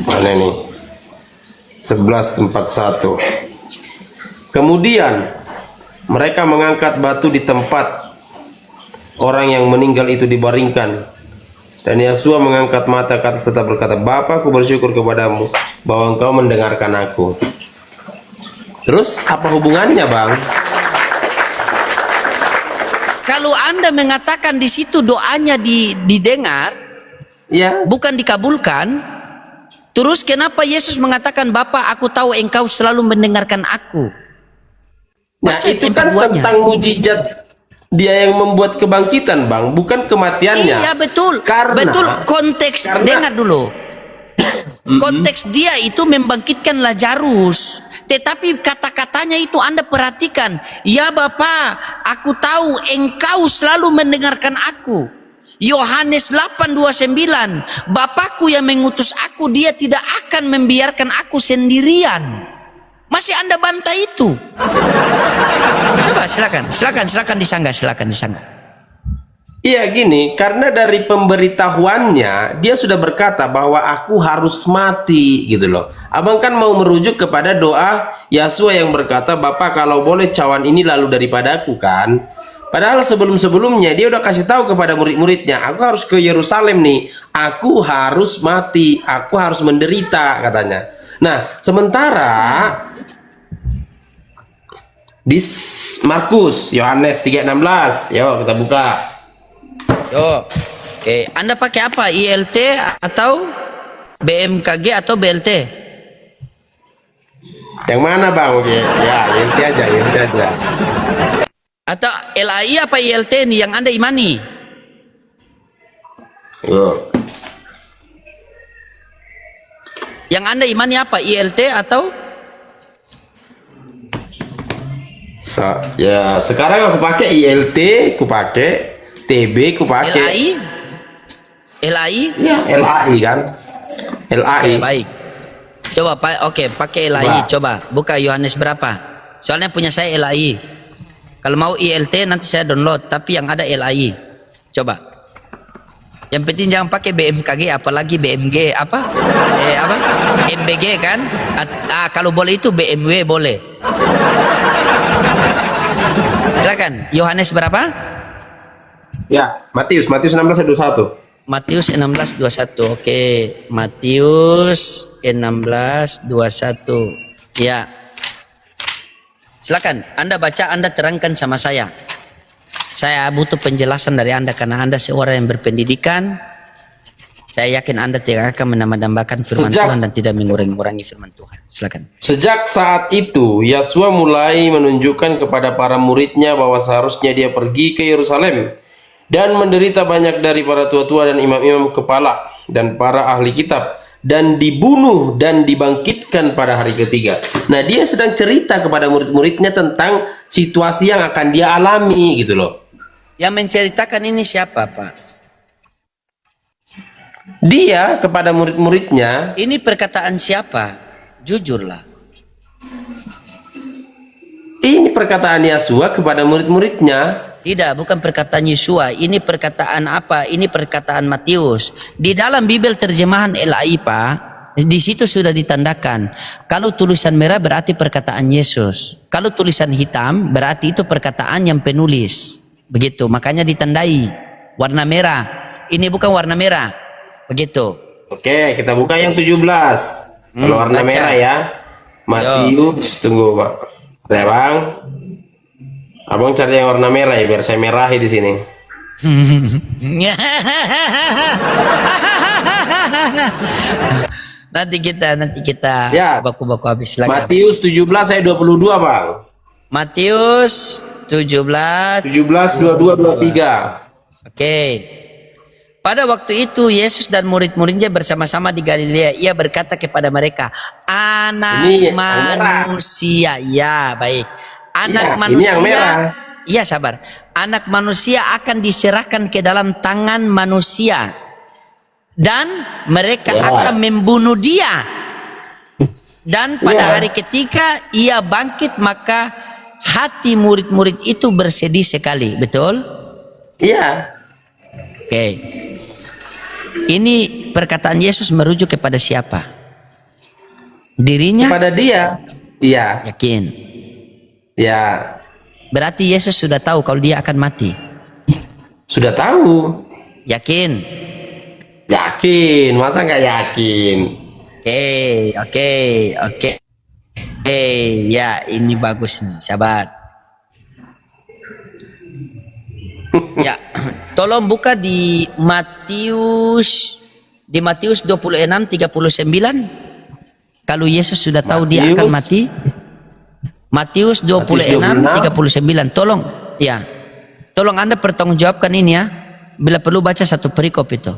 Mana ini? 11:41. Kemudian mereka mengangkat batu di tempat orang yang meninggal itu dibaringkan. Dan Yesua mengangkat mata ke atas serta berkata, Bapa, aku bersyukur kepadamu bahwa engkau mendengarkan aku. Terus apa hubungannya, Bang? Kalau Anda mengatakan di situ doanya didengar, Ya, bukan dikabulkan, terus kenapa Yesus mengatakan, Bapa, aku tahu engkau selalu mendengarkan aku? nah Baca itu yang kan keduanya. tentang mujizat dia yang membuat kebangkitan, Bang, bukan kematiannya. Iya betul, betul. Konteks dengar dulu. Konteks dia itu membangkitkan Lazarus, tetapi kata-katanya itu Anda perhatikan. Ya Bapa, aku tahu engkau selalu mendengarkan aku. Yohanes 8:29, Bapakku yang mengutus aku, dia tidak akan membiarkan aku sendirian. Masih Anda bantah itu? Coba silakan disanggah, silakan disanggah. Iya gini, karena dari pemberitahuannya dia sudah berkata bahwa aku harus mati gitu loh. Abang kan mau merujuk kepada doa Yesua yang berkata, Bapak kalau boleh cawan ini lalu daripadaku kan. Padahal sebelum-sebelumnya dia udah kasih tahu kepada murid-muridnya, aku harus ke Yerusalem nih, aku harus mati, aku harus menderita katanya. Nah, sementara di Markus, Yohanes 3:16, yuk kita buka. Yo, oke. Anda pakai apa? ILT atau BMKG atau BLT? Yang mana, Bang? Oke, ya, inti aja. Atau LAI apa ILT nih yang Anda imani? Yuk. Yang Anda imani apa? ILT atau? Ya, sekarang aku pakai ILT, aku pakai TB, aku pakai LAI? LAI? Ya, LAI kan. LAI. Oke, baik. Coba pakai LAI. Coba buka Yohanes berapa? Soalnya punya saya LAI. Kalau mau ILT nanti saya download, tapi yang ada LAI. Coba. Yang penting jangan pakai BMKG, apalagi BMG apa? Apa? MBG kan? Kalau boleh itu BMW boleh. Silakan. Yohanes berapa? Ya, Matius 16:21. Matius 16:21. Oke, Matius 16:21. Ya. Silakan. Anda baca, Anda terangkan sama saya. Saya butuh penjelasan dari Anda karena Anda seorang yang berpendidikan. Saya yakin Anda tidak akan menambah-nambahkan firman Tuhan dan tidak mengurangi firman Tuhan. Silakan. Sejak saat itu, Yesua mulai menunjukkan kepada para muridnya bahwa seharusnya dia pergi ke Yerusalem dan menderita banyak dari para tua-tua dan imam-imam kepala dan para ahli kitab, dan dibunuh dan dibangkitkan pada hari ketiga. Nah, dia sedang cerita kepada murid-muridnya tentang situasi yang akan dia alami gitu loh. Yang menceritakan ini siapa, Pak? Dia kepada murid-muridnya. Ini perkataan siapa? Jujurlah. Ini perkataan Yesua kepada murid-muridnya. Tidak, bukan perkataan Yesua. Ini perkataan apa? Ini perkataan Matius. Di dalam Bible terjemahan LAI, Pak, di situ sudah ditandakan. Kalau tulisan merah berarti perkataan Yesus. Kalau tulisan hitam berarti itu perkataan yang penulis. Begitu, makanya ditandai warna merah. Ini bukan warna merah. Begitu. Oke, kita buka yang 17. Kalau warna baca. merah ya. Matius, tunggu Pak. Ya, Bang. Abang cari yang warna merah ya, biar saya merahi di sini. Nanti kita Ya. baku-baku habis lagi. Matius 17 ayat 22, Bang. Matius 17 22 23. Oke. Pada waktu itu Yesus dan murid-muridnya bersama-sama di Galilea. Ia berkata kepada mereka, anak Ini yang merah. manusia. Ya, baik. Anak Iya, manusia. ini yang merah. Iya, sabar. Anak manusia akan diserahkan ke dalam tangan manusia. Dan mereka Ya. akan membunuh dia. Dan pada Ya. hari ketiga ia bangkit, maka hati murid-murid itu bersedih sekali. Betul? Iya. Oke. Ini perkataan Yesus merujuk kepada siapa? Dirinya? Kepada dia. Iya. Yakin. Ya. Berarti Yesus sudah tahu kalau dia akan mati. Sudah tahu. Yakin. Yakin. Masa nggak yakin? Oke. Ya, ini bagus nih, sahabat. Ya, tolong buka di Matius 26:39. Kalau Yesus sudah tahu dia akan mati. Matius 26:39. Tolong, ya. Tolong Anda pertanggungjawabkan ini ya. Bila perlu baca satu perikop itu.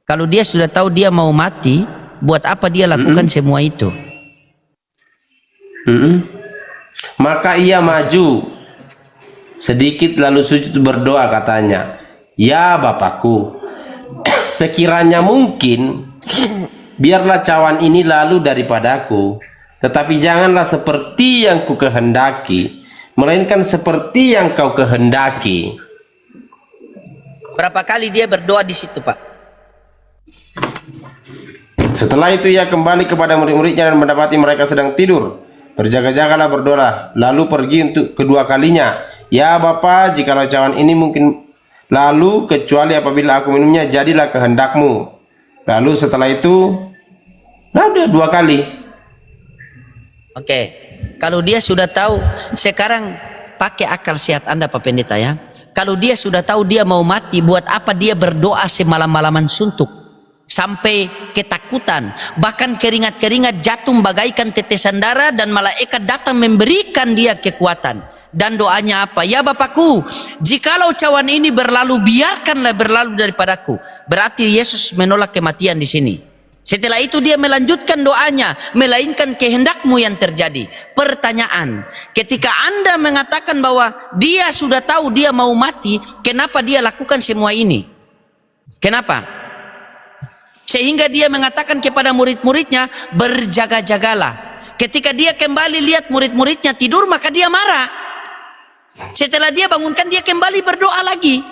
Kalau dia sudah tahu dia mau mati, buat apa dia lakukan semua itu? Maka ia maju sedikit lalu sujud berdoa, katanya, ya Bapakku, sekiranya mungkin biarlah cawan ini lalu daripadaku, tetapi janganlah seperti yang ku kehendaki, melainkan seperti yang kau kehendaki. Berapa kali dia berdoa di situ, Pak? Setelah itu ia kembali kepada murid-muridnya dan mendapati mereka sedang tidur. Berjaga-jagalah berdoa, lalu pergi untuk kedua kalinya. Ya Bapa, jikalau cawan ini mungkin lalu, kecuali apabila aku minumnya, jadilah kehendakmu. Lalu setelah itu, udah 2 kali. Oke. Kalau dia sudah tahu, sekarang pakai akal sehat Anda Pak Pendeta ya. Kalau dia sudah tahu dia mau mati, buat apa dia berdoa semalam-malaman suntuk? Sampai ketakutan, bahkan keringat-keringat jatuh bagaikan tetesan darah, dan malaikat datang memberikan dia kekuatan. Dan doanya apa? Ya Bapakku, jikalau cawan ini berlalu, biarkanlah berlalu daripadaku. Berarti Yesus menolak kematian di sini. Setelah itu dia melanjutkan doanya, melainkan kehendakmu yang terjadi. Pertanyaan, ketika Anda mengatakan bahwa dia sudah tahu dia mau mati, kenapa dia lakukan semua ini? Kenapa? Sehingga dia mengatakan kepada murid-muridnya, berjaga-jagalah. Ketika dia kembali lihat murid-muridnya tidur, maka dia marah. Setelah dia bangunkan, dia kembali berdoa lagi.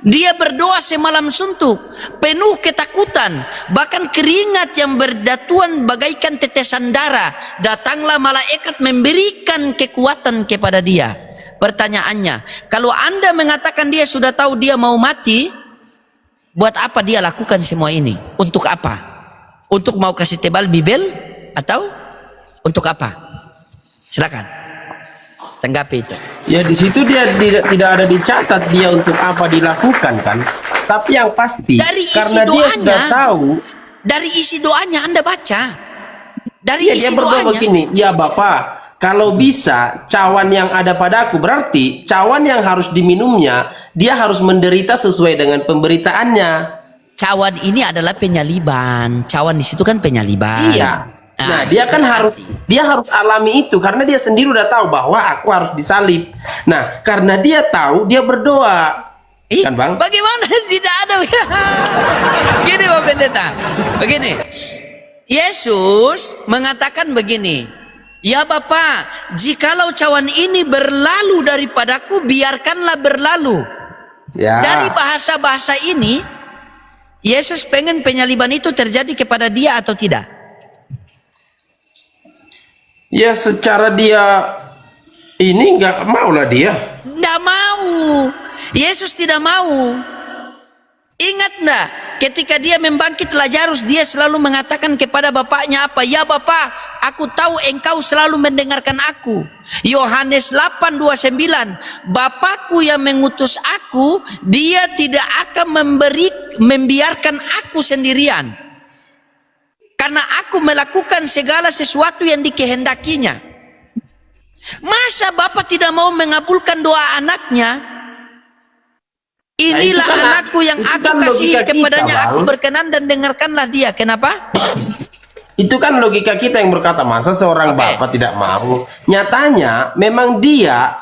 Dia berdoa semalam suntuk, penuh ketakutan, bahkan keringat yang berdatuan bagaikan tetesan darah. Datanglah malaikat memberikan kekuatan kepada dia. Pertanyaannya, kalau Anda mengatakan dia sudah tahu dia mau mati, buat apa dia lakukan semua ini? Untuk apa? Untuk mau kasih tebal bibel? Atau untuk apa? Silakan tanggapi itu. Ya di situ dia tidak ada dicatat dia untuk apa dilakukan kan. Tapi yang pasti Dari isi karena dia doanya, sudah tahu. dari isi doanya Anda baca. Dari Ya, isi dia berdoa doanya. begini, ya Bapak, kalau bisa cawan yang ada padaku, berarti cawan yang harus diminumnya dia harus menderita sesuai dengan pemberitaannya. Cawan ini adalah penyaliban. Cawan di situ kan penyaliban. Iya. Nah, dia kan harus alami itu karena dia sendiri udah tahu bahwa aku harus disalib. Nah, karena dia tahu, dia berdoa. Ih, Kan, Bang? bagaimana tidak ada? Gini Pak Pendeta. Begini. Yesus mengatakan begini. Ya Bapak, jikalau cawan ini berlalu daripadaku, biarkanlah berlalu. Ya. Dari bahasa-bahasa ini, Yesus pengen penyaliban itu terjadi kepada dia atau tidak? Ya secara dia ini nggak mau lah dia. Tidak mau. Yesus tidak mau. Ingat enggak? Ketika dia membangkit Lazarus, dia selalu mengatakan kepada bapaknya apa? Ya Bapak, aku tahu engkau selalu mendengarkan aku. Yohanes 8:29. Bapakku yang mengutus aku, dia tidak akan membiarkan aku sendirian. Karena aku melakukan segala sesuatu yang dikehendakinya. Masa Bapak tidak mau mengabulkan doa anaknya? Inilah Nah, itu kan, anakku yang itu aku kan kasihi logika kita, kepadanya, Bang. aku berkenan dan dengarkanlah dia. Kenapa? Itu kan logika kita yang berkata masa seorang Oke. bapak tidak mau. Nyatanya memang dia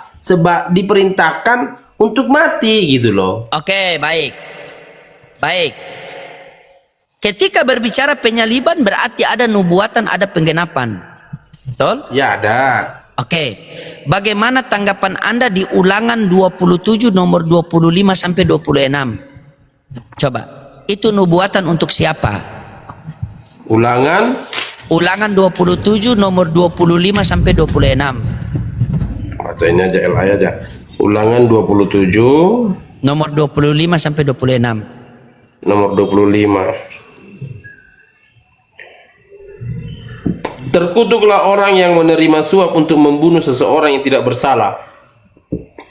diperintahkan untuk mati gitu loh. Oke, baik. Baik. Ketika berbicara penyaliban berarti ada nubuatan, ada penggenapan. Betul? Ya ada. Oke. Bagaimana tanggapan Anda di Ulangan 27 nomor 25 sampai 26? Coba. Itu nubuatan untuk siapa? Ulangan Ulangan 27 nomor 25 sampai 26. bacain aja LA aja. Ulangan 27 Nomor 25 sampai 26. nomor 25. Terkutuklah orang yang menerima suap untuk membunuh seseorang yang tidak bersalah.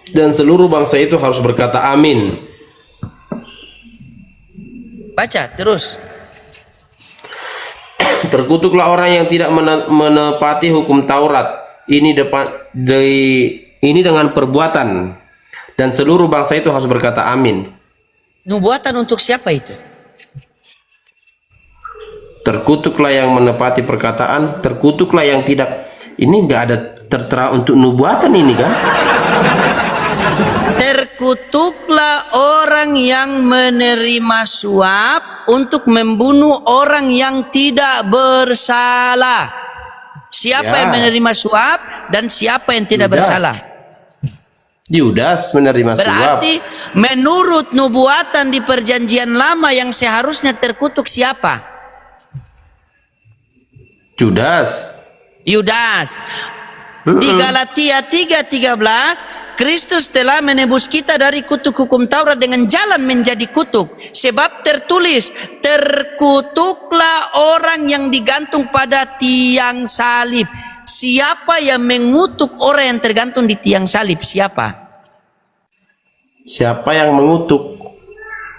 Dan seluruh bangsa itu harus berkata amin. Baca terus. Terkutuklah orang yang tidak menepati hukum Taurat. Ini dengan perbuatan. Dan seluruh bangsa itu harus berkata amin. Nubuatan untuk siapa itu? Terkutuklah yang menepati perkataan, terkutuklah yang tidak. Ini nggak ada tertera untuk nubuatan ini kan? Terkutuklah orang yang menerima suap untuk membunuh orang yang tidak bersalah. Siapa Ya. yang menerima suap dan siapa yang tidak Yudas. bersalah? Yudas menerima suap. Berarti menurut nubuatan di perjanjian lama yang seharusnya terkutuk siapa? Yudas. Di Galatia 3:13, Kristus telah menebus kita dari kutuk hukum Taurat dengan jalan menjadi kutuk. Sebab tertulis, terkutuklah orang yang digantung pada tiang salib. Siapa yang mengutuk orang yang tergantung di tiang salib? Siapa? Siapa yang mengutuk?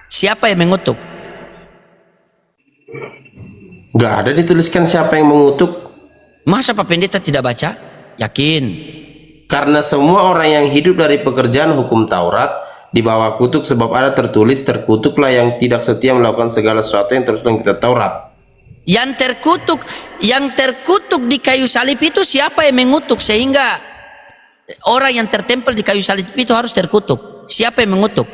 Siapa yang mengutuk? Nggak ada dituliskan siapa yang mengutuk. Masa Pak Pendeta tidak baca? Yakin? Karena semua orang yang hidup dari pekerjaan hukum Taurat di bawah kutuk, sebab ada tertulis, terkutuklah yang tidak setia melakukan segala sesuatu yang tertulis dalam kitab Taurat. Yang terkutuk di kayu salib itu siapa yang mengutuk sehingga orang yang tertempel di kayu salib itu harus terkutuk? Siapa yang mengutuk?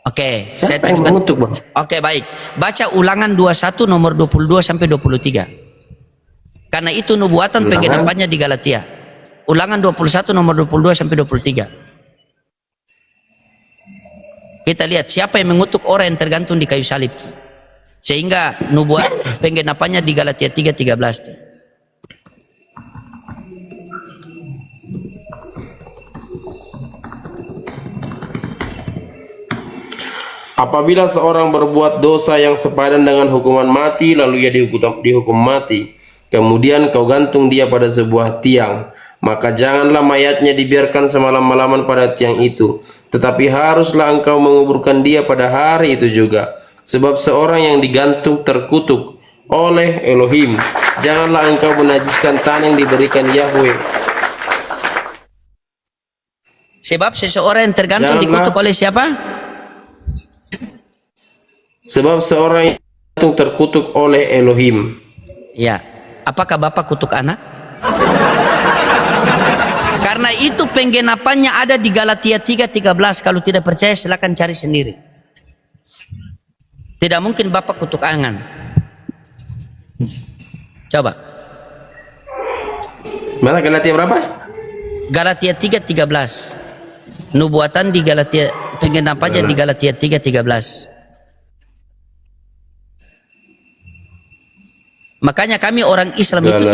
Oke, saya Siapa yang tunjukkan. mengutuk, Bang? Oke, baik. Baca Ulangan 21 nomor 22 sampai 23. Karena itu nubuatan Ulangan. penggenapannya di Galatia. Ulangan 21 nomor 22 sampai 23. Kita lihat siapa yang mengutuk orang yang tergantung di kayu salib. Sehingga nubuat penggenapannya di Galatia 3:13. Apabila seorang berbuat dosa yang sepadan dengan hukuman mati, lalu ia dihukum mati, kemudian kau gantung dia pada sebuah tiang, maka janganlah mayatnya dibiarkan semalam-malaman pada tiang itu, tetapi haruslah engkau menguburkan dia pada hari itu juga. Sebab seorang yang digantung terkutuk oleh Elohim. Janganlah engkau menajiskan tanah yang diberikan Yahweh. Sebab seseorang yang tergantung dikutuk oleh siapa? Sebab seorang yang terkutuk oleh Elohim. Ya, apakah Bapak kutuk anak? Karena itu penggenapannya ada di Galatia 3:13. Kalau tidak percaya silakan cari sendiri. Tidak mungkin Bapak kutuk anak. Coba. Mana Galatia berapa? Galatia 3:13. Nubuatan di Galatia, penggenapannya di Galatia 3:13. Makanya kami orang Islam itu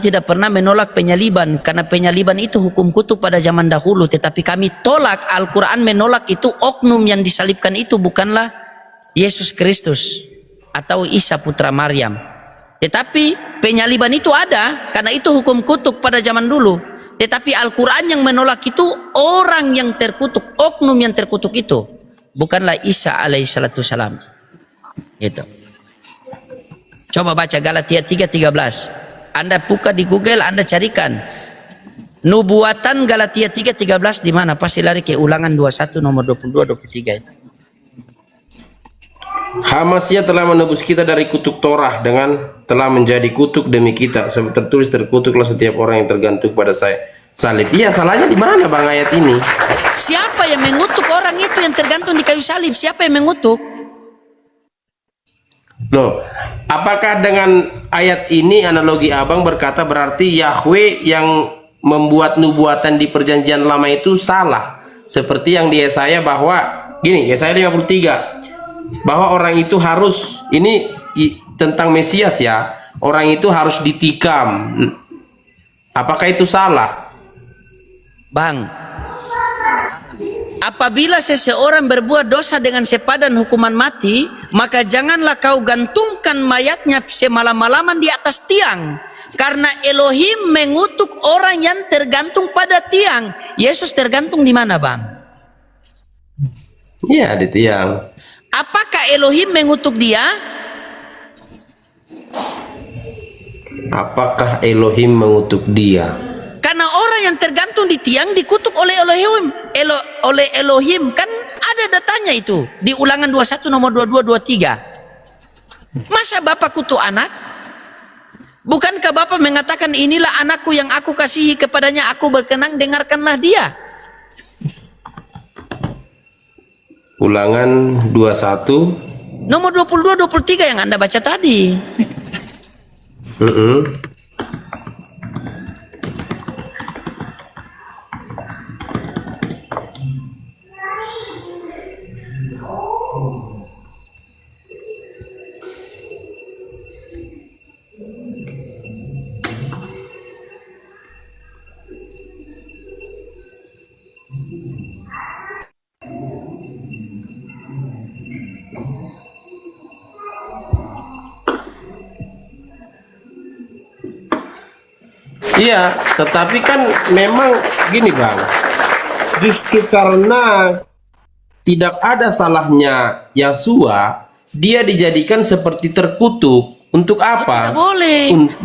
tidak pernah menolak penyaliban, karena penyaliban itu hukum kutuk pada zaman dahulu, tetapi kami tolak, Al-Qur'an menolak itu oknum yang disalibkan itu bukanlah Yesus Kristus atau Isa putra Maryam. Tetapi penyaliban itu ada karena itu hukum kutuk pada zaman dulu. Tetapi Al-Qur'an yang menolak itu orang yang terkutuk, oknum yang terkutuk itu bukanlah Isa alaihissalatu salam. Gitu. Coba baca Galatia 3:13. Anda buka di Google, Anda carikan nubuatan Galatia 3:13 di mana? Pasti lari ke Ulangan 21 nomor 22-23 itu. Hamasya telah menebus kita dari kutuk Torah dengan telah menjadi kutuk demi kita. Sebab tertulis, terkutuklah setiap orang yang tergantung pada salib. Iya, salahnya di mana Bang ayat ini? Siapa yang mengutuk orang itu yang tergantung di kayu salib? Siapa yang mengutuk? Loh, apakah dengan ayat ini analogi abang berkata berarti Yahweh yang membuat nubuatan di perjanjian lama itu salah? Seperti yang di Yesaya bahwa gini, Yesaya 53 bahwa orang itu harus, ini tentang Mesias ya, orang itu harus ditikam. Apakah itu salah? Bang, apabila seseorang berbuat dosa dengan sepadan hukuman mati, maka janganlah kau gantungkan mayatnya semalam-malaman di atas tiang. Karena Elohim mengutuk orang yang tergantung pada tiang. Yesus tergantung di mana, Bang? Iya, di tiang. Apakah Elohim mengutuk dia? Apakah Elohim mengutuk dia? Karena orang yang tergantung di tiang dikutuk oleh Elohim. Kan ada datanya itu di Ulangan 21 nomor 22-23. Masa Bapak kutuk anak? Bukankah Bapak mengatakan inilah anakku yang aku kasihi, kepadanya aku berkenan, dengarkanlah dia? Ulangan 21 nomor 22-23 yang Anda baca tadi. Iya, tetapi kan memang gini Bang, justru karena tidak ada salahnya Yasua, dia dijadikan seperti terkutuk. Untuk apa? Tidak boleh. Untuk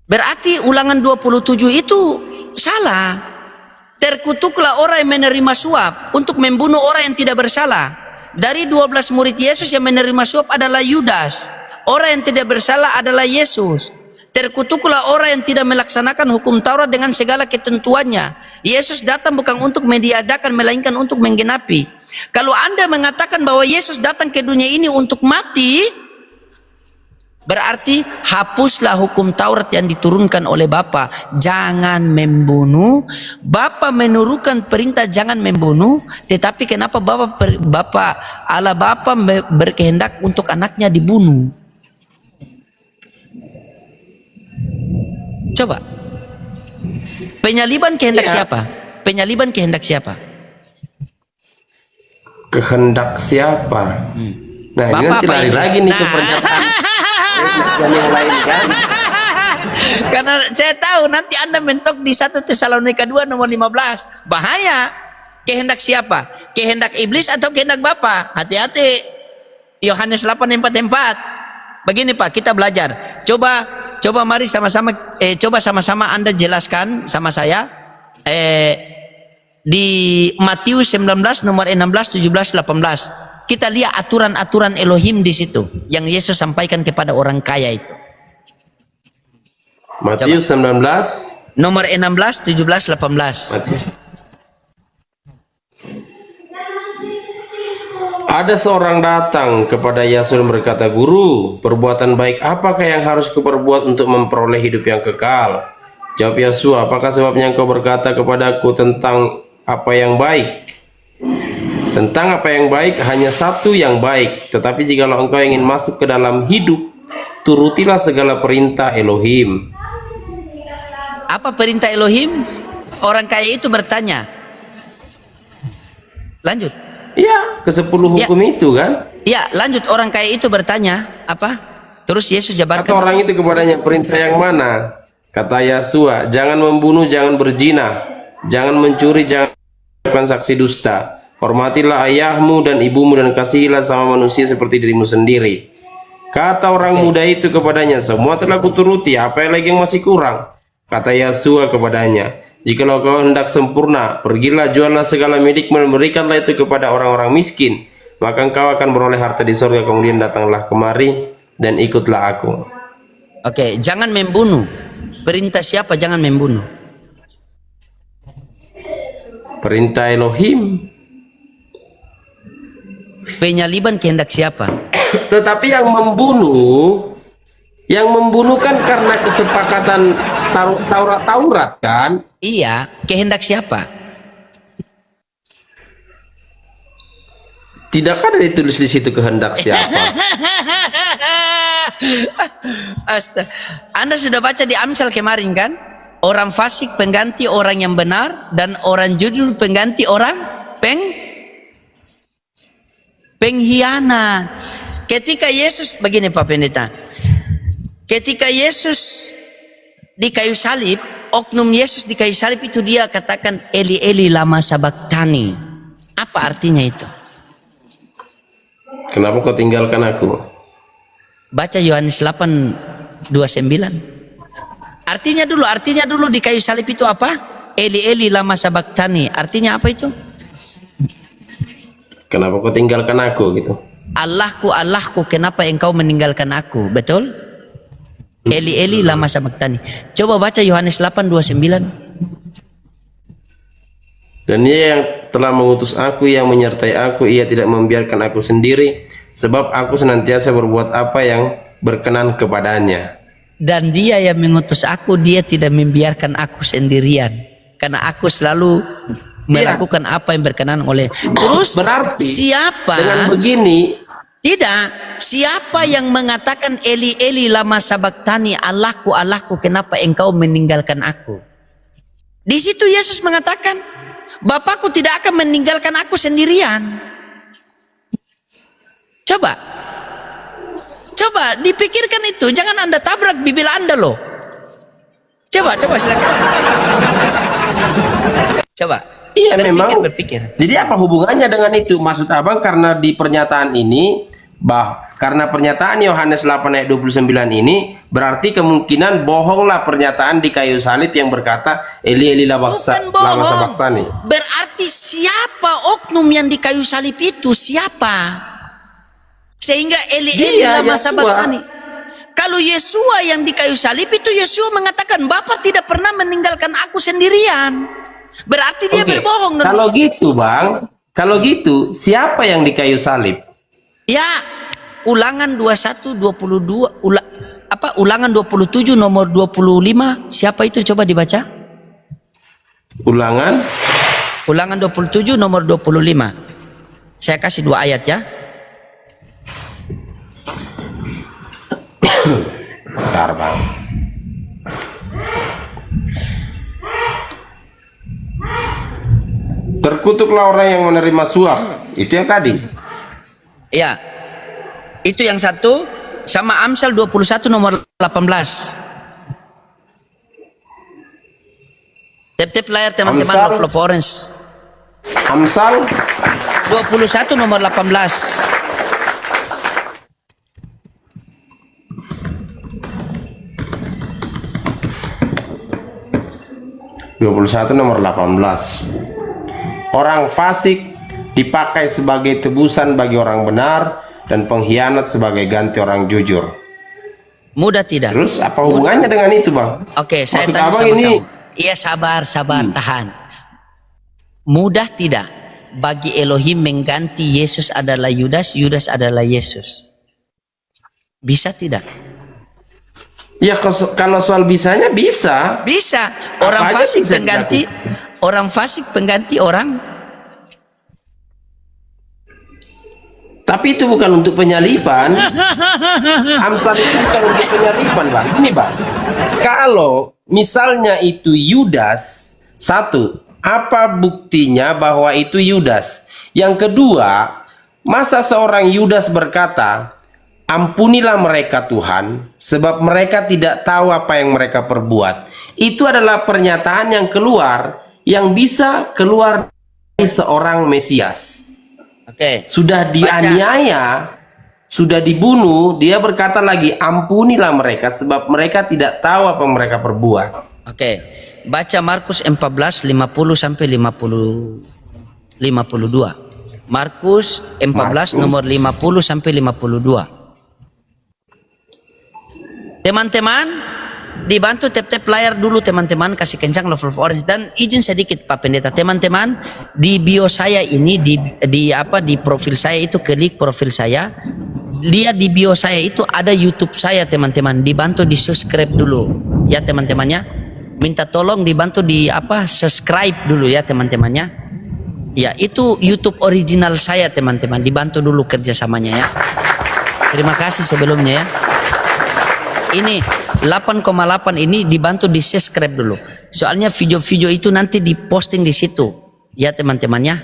Berarti Ulangan 27 itu salah. Terkutuklah orang yang menerima suap untuk membunuh orang yang tidak bersalah. Dari 12 murid Yesus yang menerima suap adalah Yudas. Orang yang tidak bersalah adalah Yesus. Terkutuklah orang yang tidak melaksanakan hukum Taurat dengan segala ketentuannya. Yesus datang bukan untuk meniadakan, melainkan untuk menggenapi. Kalau Anda mengatakan bahwa Yesus datang ke dunia ini untuk mati, Berarti hapuslah hukum Taurat yang diturunkan oleh Bapa, jangan membunuh. Bapa menurunkan perintah jangan membunuh, tetapi kenapa Allah Bapa berkehendak untuk anaknya dibunuh? Coba. Penyaliban kehendak siapa? Penyaliban kehendak siapa? Kehendak siapa? Nah, ini Bapak nanti apa lari ini? lagi nih ke pernyataan dan yang lain kan. Karena saya tahu nanti Anda mentok di 1 Tesalonika 2 nomor 15. Bahaya. Kehendak siapa? Kehendak iblis atau kehendak Bapa? Hati-hati. Yohanes 8:44. Begini Pak, kita belajar. Coba mari sama-sama coba sama-sama Anda jelaskan sama saya di Matius 19 nomor 16, 17, 18. Kita lihat aturan-aturan Elohim di situ yang Yesus sampaikan kepada orang kaya itu. Matius 19 Nomor 16, 17, 18. Matius. Ada seorang datang kepada Yesus dan berkata, "Guru, perbuatan baik apakah yang harus kuperbuat untuk memperoleh hidup yang kekal?" Jawab Yesus, "Apakah sebabnya engkau berkata kepadaku tentang apa yang baik? Tentang apa yang baik, hanya satu yang baik. Tetapi jikalau engkau ingin masuk ke dalam hidup, turutilah segala perintah Elohim." Apa perintah Elohim? Orang kaya itu bertanya. Lanjut. Ya, ke-10 hukum itu kan? Ya, lanjut. Orang kaya itu bertanya apa? Terus Yesus Kata jabarkan. orang itu kepadanya, "Perintah yang mana?" Kata Yesus, "Jangan membunuh, jangan berzina, jangan mencuri, jangan melakukan saksi dusta. Hormatilah ayahmu dan ibumu dan kasihilah sama manusia seperti dirimu sendiri." Kata orang muda itu kepadanya, "Semua telah kuturuti, apa lagi yang masih kurang?" Kata Yesus kepadanya, "Jikalau kau hendak sempurna, pergilah juallah segala milikmu dan berikanlah itu kepada orang-orang miskin, maka engkau akan beroleh harta di sorga. Kemudian datanglah kemari dan ikutlah aku." Oke, jangan membunuh. Perintah siapa jangan membunuh? Perintah Elohim. Penyaliban kehendak siapa? Tetapi yang membunuh kan karena kesepakatan Taurat kan? Iya, kehendak siapa? Tidak ada ditulis di situ kehendak siapa. Anda sudah baca di Amsal kemarin kan? Orang fasik pengganti orang yang benar dan orang jujur pengganti orang pengkhianat. Ketika Yesus begini Pak Pendeta. Ketika Yesus di kayu salib, oknum Yesus di kayu salib itu dia katakan Eli Eli lama sabaktani. Apa artinya itu? Kenapa kau tinggalkan aku? Baca Yohanes 8:29. Artinya dulu di kayu salib itu apa? Eli Eli lama sabaktani. Artinya apa itu? Kenapa kau tinggalkan aku gitu? Allahku, Allahku, kenapa engkau meninggalkan aku? Betul? Eli Eli lama sabaktani. Coba baca Yohanes 8:29. Dan Ia yang telah mengutus aku, yang menyertai aku, Ia tidak membiarkan aku sendiri, sebab aku senantiasa berbuat apa yang berkenan kepadanya. Dan dia yang mengutus aku, dia tidak membiarkan aku sendirian, karena aku selalu melakukan apa yang berkenan oleh. Terus Berarti siapa? dengan begini, Tidak, siapa yang mengatakan Eli Eli lama sabaktani, Allahku, Allahku, kenapa engkau meninggalkan aku? Di situ Yesus mengatakan, Bapakku tidak akan meninggalkan aku sendirian. Coba dipikirkan itu, jangan Anda tabrak bibir Anda loh. Coba silakan. Coba. iya memang. Berpikir. Jadi apa hubungannya dengan itu? Maksud abang karena di pernyataan ini, karena pernyataan Yohanes 8 ayat 29 ini berarti kemungkinan bohonglah pernyataan di kayu salib yang berkata Eli Eli lama sabaktani. Berarti siapa oknum yang di kayu salib itu? Siapa? Sehingga Eli Eli lama sabaktani. Kalau Yesua yang di kayu salib itu, Yesua mengatakan Bapa tidak pernah meninggalkan aku sendirian. Berarti dia berbohong. Kalau gitu bang, kalau gitu siapa yang di kayu salib? Ya, Ulangan 21 22 Ulangan 27 nomor 25. Siapa itu, coba dibaca? Ulangan Ulangan 27 nomor 25. Saya kasih 2 ayat ya. bentar Bang. Terkutuklah orang yang menerima suap. Itu yang tadi. Ya. Itu yang satu, sama Amsal 21 nomor 18. Tep-tep layar teman-teman Amsal. Love Orange. Amsal 21 nomor 18. nomor 18. Orang fasik dipakai sebagai tebusan bagi orang benar dan pengkhianat sebagai ganti orang jujur. Mudah tidak? Terus apa hubungannya dengan itu, Bang? Oke, saya Maksud tanya abang sama ini kamu. Iya, sabar, tahan. Mudah tidak bagi Elohim mengganti Yesus adalah Yudas, Yudas adalah Yesus? Bisa tidak? ya kalau soal bisanya bisa. Bisa. Orang Apa aja fasik bisa pengganti orang fasik pengganti orang. Tapi itu bukan untuk penyalipan. Amsal itu bukan untuk penyalipan, Bang. Ini, Bang. Kalau misalnya itu Yudas, satu, apa buktinya bahwa itu Yudas? Yang kedua, masa seorang Yudas berkata, "Ampunilah mereka Tuhan, sebab mereka tidak tahu apa yang mereka perbuat." Itu adalah pernyataan yang keluar, yang bisa keluar dari seorang Mesias. Oke. Sudah dianiaya, sudah dibunuh, dia berkata lagi, "Ampunilah mereka sebab mereka tidak tahu apa yang mereka perbuat." Oke. Baca Markus 14 50 sampai 52. Markus 14 nomor 50 sampai 52. Teman-teman, dibantu tap-tap layar dulu teman-teman, kasih kencang love orange, dan izin sedikit Pak Pendeta. Teman-teman, di bio saya ini di profil saya itu, klik profil saya, lihat di bio saya itu ada YouTube saya teman-teman, dibantu di subscribe dulu ya teman-temannya. Minta tolong dibantu di subscribe dulu ya teman-temannya. Ya, itu YouTube original saya teman-teman, dibantu dulu kerjasamanya ya. Terima kasih sebelumnya ya. Ini 8,8 ini dibantu di subscribe dulu. Soalnya video-video itu nanti diposting di situ ya teman-temannya.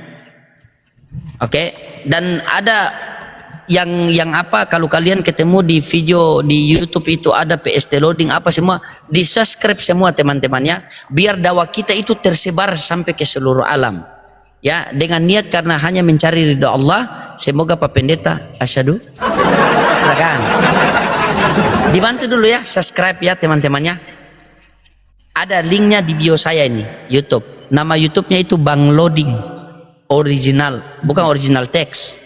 Oke. Dan ada yang kalau kalian ketemu di video di YouTube itu ada PST loading apa semua, di subscribe semua teman-temannya, biar dakwah kita itu tersebar sampai ke seluruh alam. Ya, dengan niat karena hanya mencari ridha Allah. Semoga Pak Pendeta asyhadu. Silakan. Dibantu dulu ya, subscribe ya teman-temannya. Ada linknya di bio saya ini, YouTube. Nama YouTube-nya itu Bang Loading Original, bukan original teks.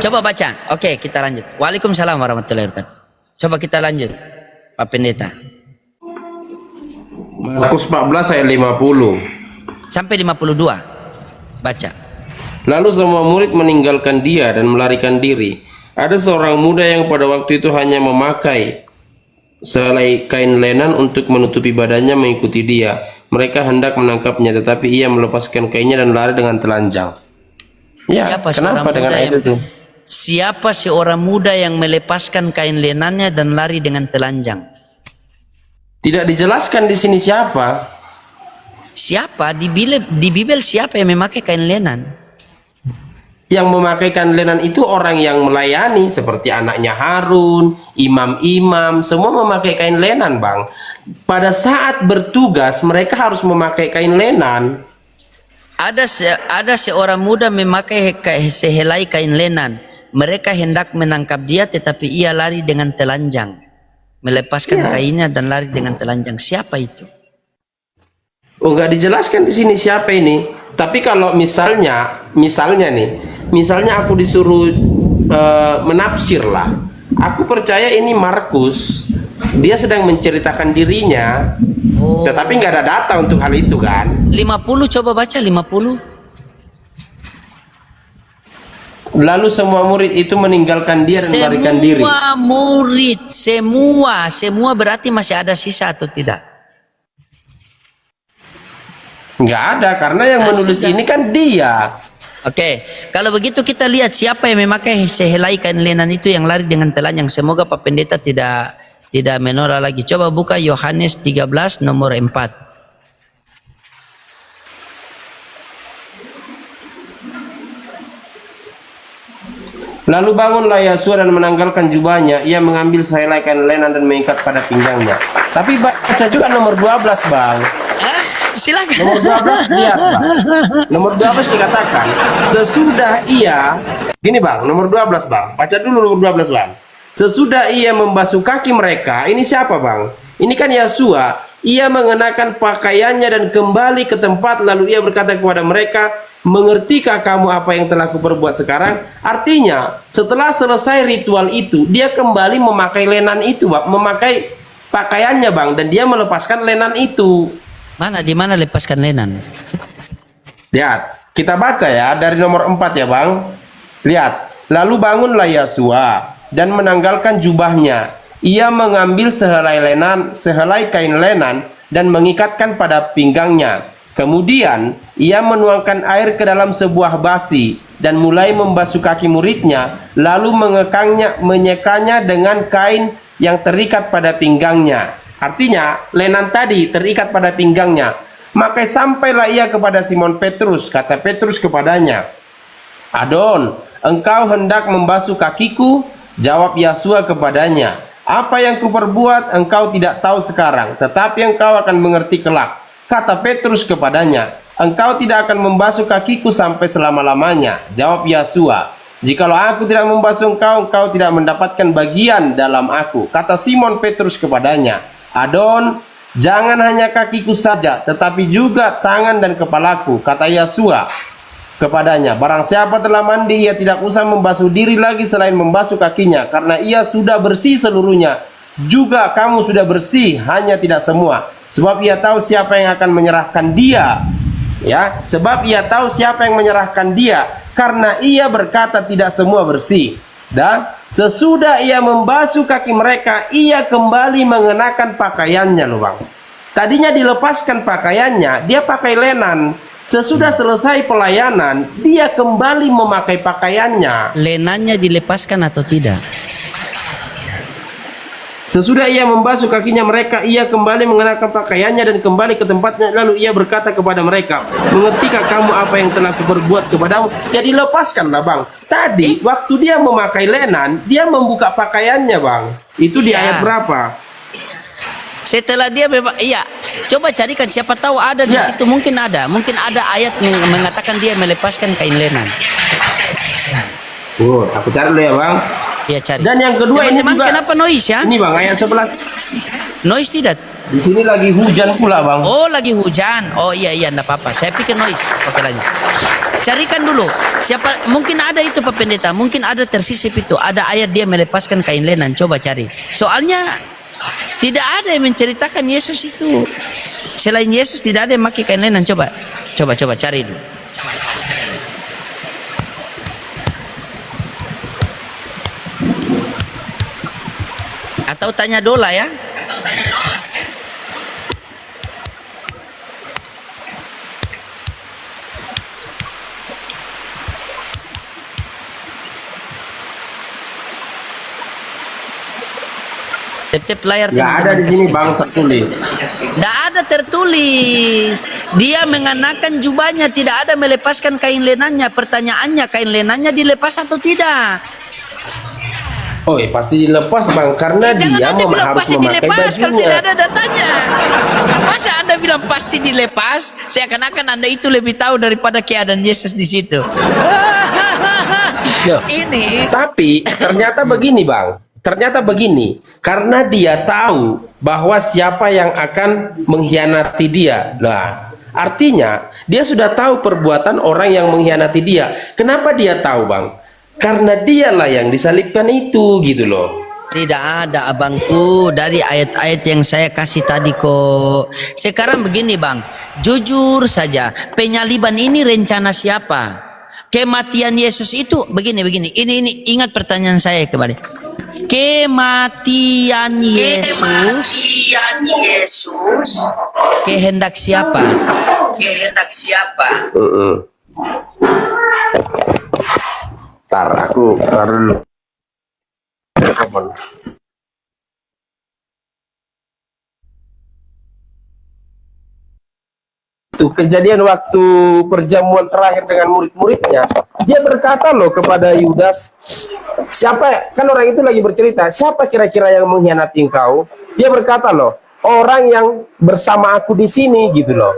Coba baca. Oke, kita lanjut. Waalaikumsalam warahmatullahi wabarakatuh. Coba kita lanjut, Pak Pendeta. Markus 14 ayat 50 sampai 52. Baca. Lalu semua murid meninggalkan dia dan melarikan diri. Ada seorang muda yang pada waktu itu hanya memakai selai kain lenan untuk menutupi badannya mengikuti dia. Mereka hendak menangkapnya, tetapi ia melepaskan kainnya dan lari dengan telanjang. Ya, Siapa kenapa seorang dengan muda ayat yang itu? Siapa seorang muda yang melepaskan kain lenannya dan lari dengan telanjang? Tidak dijelaskan di sini siapa. Siapa di Bibel siapa yang memakai kain lenan? Yang memakai kain lenan itu orang yang melayani, seperti anaknya Harun, imam-imam, semua memakai kain lenan, Bang. Pada saat bertugas mereka harus memakai kain lenan. Ada seorang muda memakai sehelai kain lenan. Mereka hendak menangkap dia, tetapi ia lari dengan telanjang, melepaskan kainnya dan lari dengan telanjang. Siapa itu? Oh, nggak dijelaskan di sini siapa ini. Tapi kalau misalnya aku disuruh menafsir lah, aku percaya ini Markus, dia sedang menceritakan dirinya. Oh. Tetapi nggak ada data untuk hal itu kan. 50, coba baca 50. Lalu semua murid itu meninggalkan dia dan melarikan diri. Semua murid, semua berarti masih ada sisa atau tidak? Nggak ada, karena yang menulis ini kan dia. Oke, kalau begitu kita lihat siapa yang memakai sehelai kain lenan itu yang lari dengan telanjang. Semoga Pak Pendeta tidak menolak lagi. Coba buka Yohanes 13 nomor 4. Lalu bangunlah Yasua dan menanggalkan jubahnya. Ia mengambil sehelai kain lenan dan mengikat pada pinggangnya. Tapi baca juga nomor 12, Bang. Silakan. Nomor 12 lihat, Bang. Nomor 12 dikatakan, sesudah ia, gini Bang, nomor 12 Bang. Baca dulu nomor 12 Bang. Sesudah ia membasuh kaki mereka, ini siapa Bang? Ini kan Yasua. Ia mengenakan pakaiannya dan kembali ke tempat, lalu ia berkata kepada mereka, mengertikah kamu apa yang telah kuperbuat sekarang? Artinya, setelah selesai ritual itu, dia kembali memakai lenan itu, Bang. Memakai pakaiannya Bang, dan dia melepaskan lenan itu. Di mana lepaskan lenan? Lihat, kita baca ya dari nomor 4 ya Bang. Lihat, lalu bangunlah Yasua dan menanggalkan jubahnya. Ia mengambil sehelai kain lenan dan mengikatkan pada pinggangnya. Kemudian ia menuangkan air ke dalam sebuah basi dan mulai membasuh kaki muridnya, lalu menyekanya dengan kain yang terikat pada pinggangnya. Artinya, lenan tadi terikat pada pinggangnya. Maka sampailah ia kepada Simon Petrus. Kata Petrus kepadanya, Adon, engkau hendak membasuh kakiku? Jawab Yasua kepadanya, apa yang kuperbuat engkau tidak tahu sekarang, tetapi engkau akan mengerti kelak. Kata Petrus kepadanya, engkau tidak akan membasuh kakiku sampai selama-lamanya. Jawab Yasua, jikalau aku tidak membasuh engkau, engkau tidak mendapatkan bagian dalam aku. Kata Simon Petrus kepadanya, Adon, jangan hanya kakiku saja, tetapi juga tangan dan kepalaku. Kata Yasua kepadanya, barang siapa telah mandi, ia tidak usah membasuh diri lagi selain membasuh kakinya, karena ia sudah bersih seluruhnya. Juga kamu sudah bersih, hanya tidak semua. Sebab ia tahu siapa yang akan menyerahkan dia. Ya, sebab ia tahu siapa yang menyerahkan dia, karena ia berkata tidak semua bersih. Dan sesudah ia membasuh kaki mereka, ia kembali mengenakan pakaiannya loh Bang. Tadinya dilepaskan pakaiannya, dia pakai lenan. Sesudah selesai pelayanan, dia kembali memakai pakaiannya. Lenannya dilepaskan atau tidak? Sesudah ia membasuh kakinya mereka, ia kembali mengenakan pakaiannya dan kembali ke tempatnya. Lalu ia berkata kepada mereka, mengertikah kamu apa yang telah kuperbuat kepadamu? Ya dilepaskanlah Bang. Tadi waktu dia memakai lenan, dia membuka pakaiannya Bang. Itu di ayat berapa? Setelah dia iya, coba carikan, siapa tahu ada di situ, mungkin ada ayat yang mengatakan dia melepaskan kain lenan. Aku cari dulu ya Bang. Ya cari. Dan yang kedua ini juga. Kenapa noise ya? Ini Bang, ayat 11. Noise tidak? Di sini lagi hujan pula Bang. Oh, lagi hujan. Oh iya, enggak apa-apa. Saya pikir noise. Oke lanjut. Carikan dulu. Siapa, mungkin ada itu Pak Pendeta, mungkin ada tersisip itu. Ada ayat dia melepaskan kain lenan. Coba cari. Soalnya tidak ada yang menceritakan Yesus itu. Selain Yesus tidak ada yang pakai kain lenan. Coba cari dulu. Atau tanya Dola ya. Tep layar nggak ada di sini Bang tertulis. Tidak ada tertulis. Dia mengenakan jubahnya, tidak ada melepaskan kain lenannya. Pertanyaannya, kain lenannya dilepas atau tidak? Oh, pasti dilepas Bang, karena dia Jangan Anda bilang harus pasti memakai dilepas kalau bajunya. tidak ada datanya. Masa Anda bilang pasti dilepas? Seakan-akan Anda itu lebih tahu daripada keadaan Yesus di situ. Ini. Tapi ternyata begini Bang. Ternyata begini, karena dia tahu bahwa siapa yang akan mengkhianati dia. Nah, artinya dia sudah tahu perbuatan orang yang mengkhianati dia. Kenapa dia tahu Bang? Karena dialah yang disalibkan itu, gitu loh. Tidak ada abangku dari ayat-ayat yang saya kasih tadi kok. Sekarang begini Bang, jujur saja, penyaliban ini rencana siapa? Kematian Yesus itu begini. Ini ingat pertanyaan saya kembali. Kematian Yesus kehendak siapa? Ntar aku taruh dulu. Itu kejadian waktu perjamuan terakhir dengan murid-muridnya, dia berkata loh kepada Yudas, siapa, kan orang itu lagi bercerita, siapa kira-kira yang mengkhianati engkau? Dia berkata loh, orang yang bersama aku di sini gitu loh.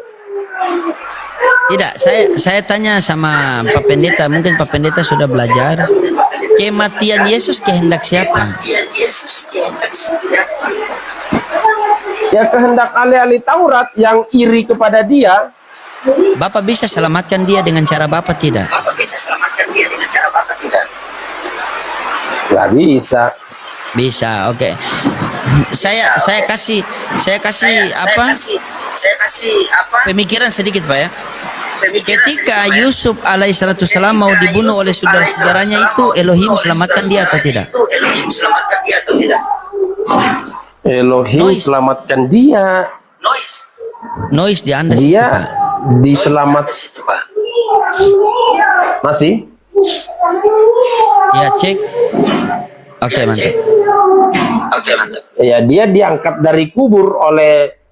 Tidak, saya tanya sama Pak Pendeta, mungkin Pak Pendeta sudah belajar. Kematian Yesus kehendak siapa? Ya kehendak ahli-ahli Taurat yang iri kepada dia. Bapak bisa selamatkan dia dengan cara Bapak tidak? Nggak bisa. Bisa, oke. Saya kasih apa? Pemikiran sedikit Pak ya. Ketika Yusuf alaihissalam mau dibunuh oleh saudara-saudaranya itu, Elohim selamatkan dia atau tidak? Elohim selamatkan dia. Noise di Anda situ, Dia Pak. diselamatkan. Masih? Ya, cek. Oke, mantap. Ya, dia diangkat dari kubur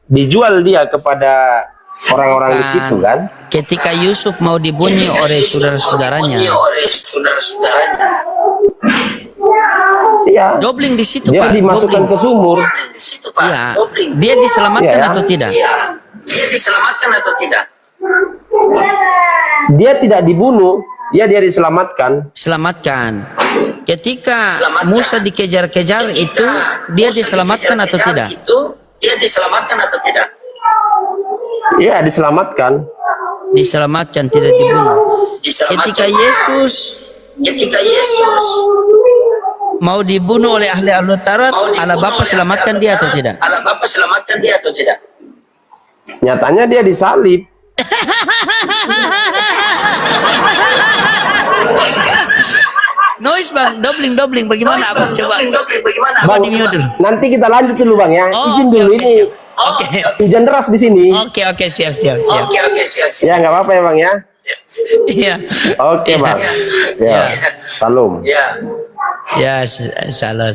dijual dia kepada orang-orang di situ kan. Ketika Yusuf mau dibunuh oleh saudara-saudaranya, Iya. dobling di situ, Dia Pak. dimasukkan Dobling. ke sumur. Iya. Dia diselamatkan Iya. atau tidak? Dia tidak dibunuh, dia diselamatkan. Selamatkan. Ketika Musa dikejar-kejar itu, dia diselamatkan atau tidak? Iya, diselamatkan. Diselamatkan, tidak dibunuh. Ketika Yesus mau dibunuh oleh ahli Taurat, Allah Bapa selamatkan dia atau tidak? Nyatanya dia disalib. Noise bang, dobling bagaimana abang coba? Bang, di mute dulu. nanti kita lanjut dulu Bang ya. Oh, Izin oke, dulu oke, ini. siap. Oke. Hujan deras di sini. Oke, siap. Ya nggak apa-apa ya Bang ya. Iya. Oke Bang. Ya. Salam. Ya, salah.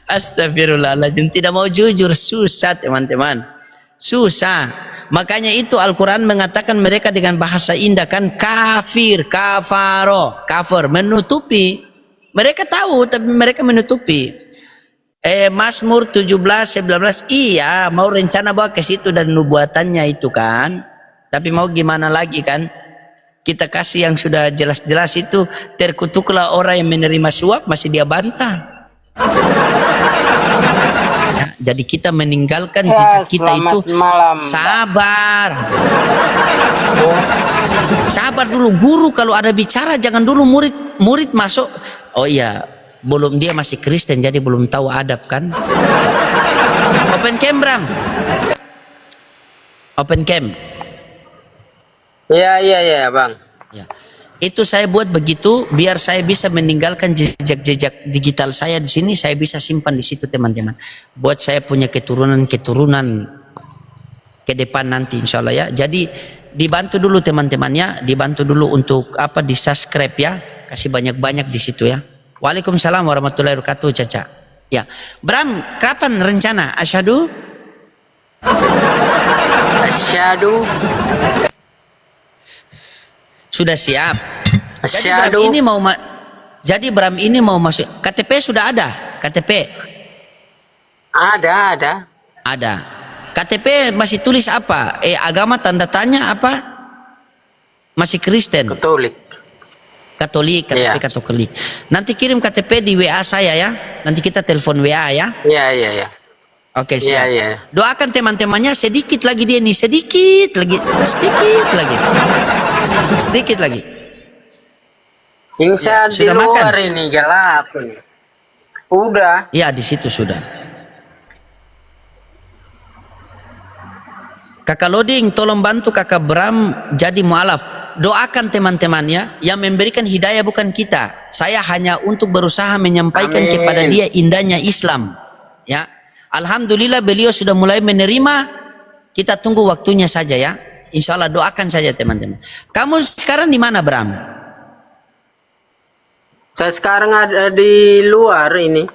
Astagfirullahaladzim, tidak mau jujur, susah teman-teman, susah. Makanya itu Al-Quran mengatakan mereka dengan bahasa indah kan, kafir, kafir, menutupi. Mereka tahu tapi mereka menutupi. Mazmur 17:11, iya mau rencana bawa ke situ dan nubuatannya itu kan, tapi mau gimana lagi kan? Kita kasih yang sudah jelas-jelas itu, terkutuklah orang yang menerima suap masih dia bantah. Ya, jadi kita meninggalkan jejak kita itu sabar. Sabar dulu, guru kalau ada bicara jangan dulu murid masuk. Oh iya, belum, dia masih Kristen jadi belum tahu adab kan. Open cam Bram. Open cam. Iya, Bang. Ya. Itu saya buat begitu biar saya bisa meninggalkan jejak-jejak digital saya di sini, saya bisa simpan di situ teman-teman. Buat saya punya keturunan ke depan nanti insya Allah ya. Jadi dibantu dulu teman-temannya, dibantu dulu untuk apa, di subscribe ya, kasih banyak-banyak di situ ya. Waalaikumsalam warahmatullahi wabarakatuh Caca. Ya, Bram, kapan rencana? Asyhadu. Sudah siap. Jadi Bram ini mau masuk. KTP sudah ada. KTP. Ada. Ada. KTP masih tulis apa? Agama tanda tanya apa? Masih Kristen. Katolik, KTP Iya. Katolik. Nanti kirim KTP di WA saya ya. Nanti kita telepon WA ya. Iya. Oke, siap. Iya. Doakan teman-temannya sedikit lagi dia nih, sedikit lagi. Insya di sudah luar makan? ini gelap. Udah. Ya, di situ sudah. Kakak Loding, tolong bantu Kakak Bram jadi mualaf. Doakan teman-temannya yang memberikan hidayah bukan kita. Saya hanya untuk berusaha menyampaikan Amin. kepada dia indahnya Islam. Ya, alhamdulillah beliau sudah mulai menerima. Kita tunggu waktunya saja ya. Insya Allah doakan saja teman-teman. Kamu sekarang di mana Bram? Saya sekarang ada di luar ini.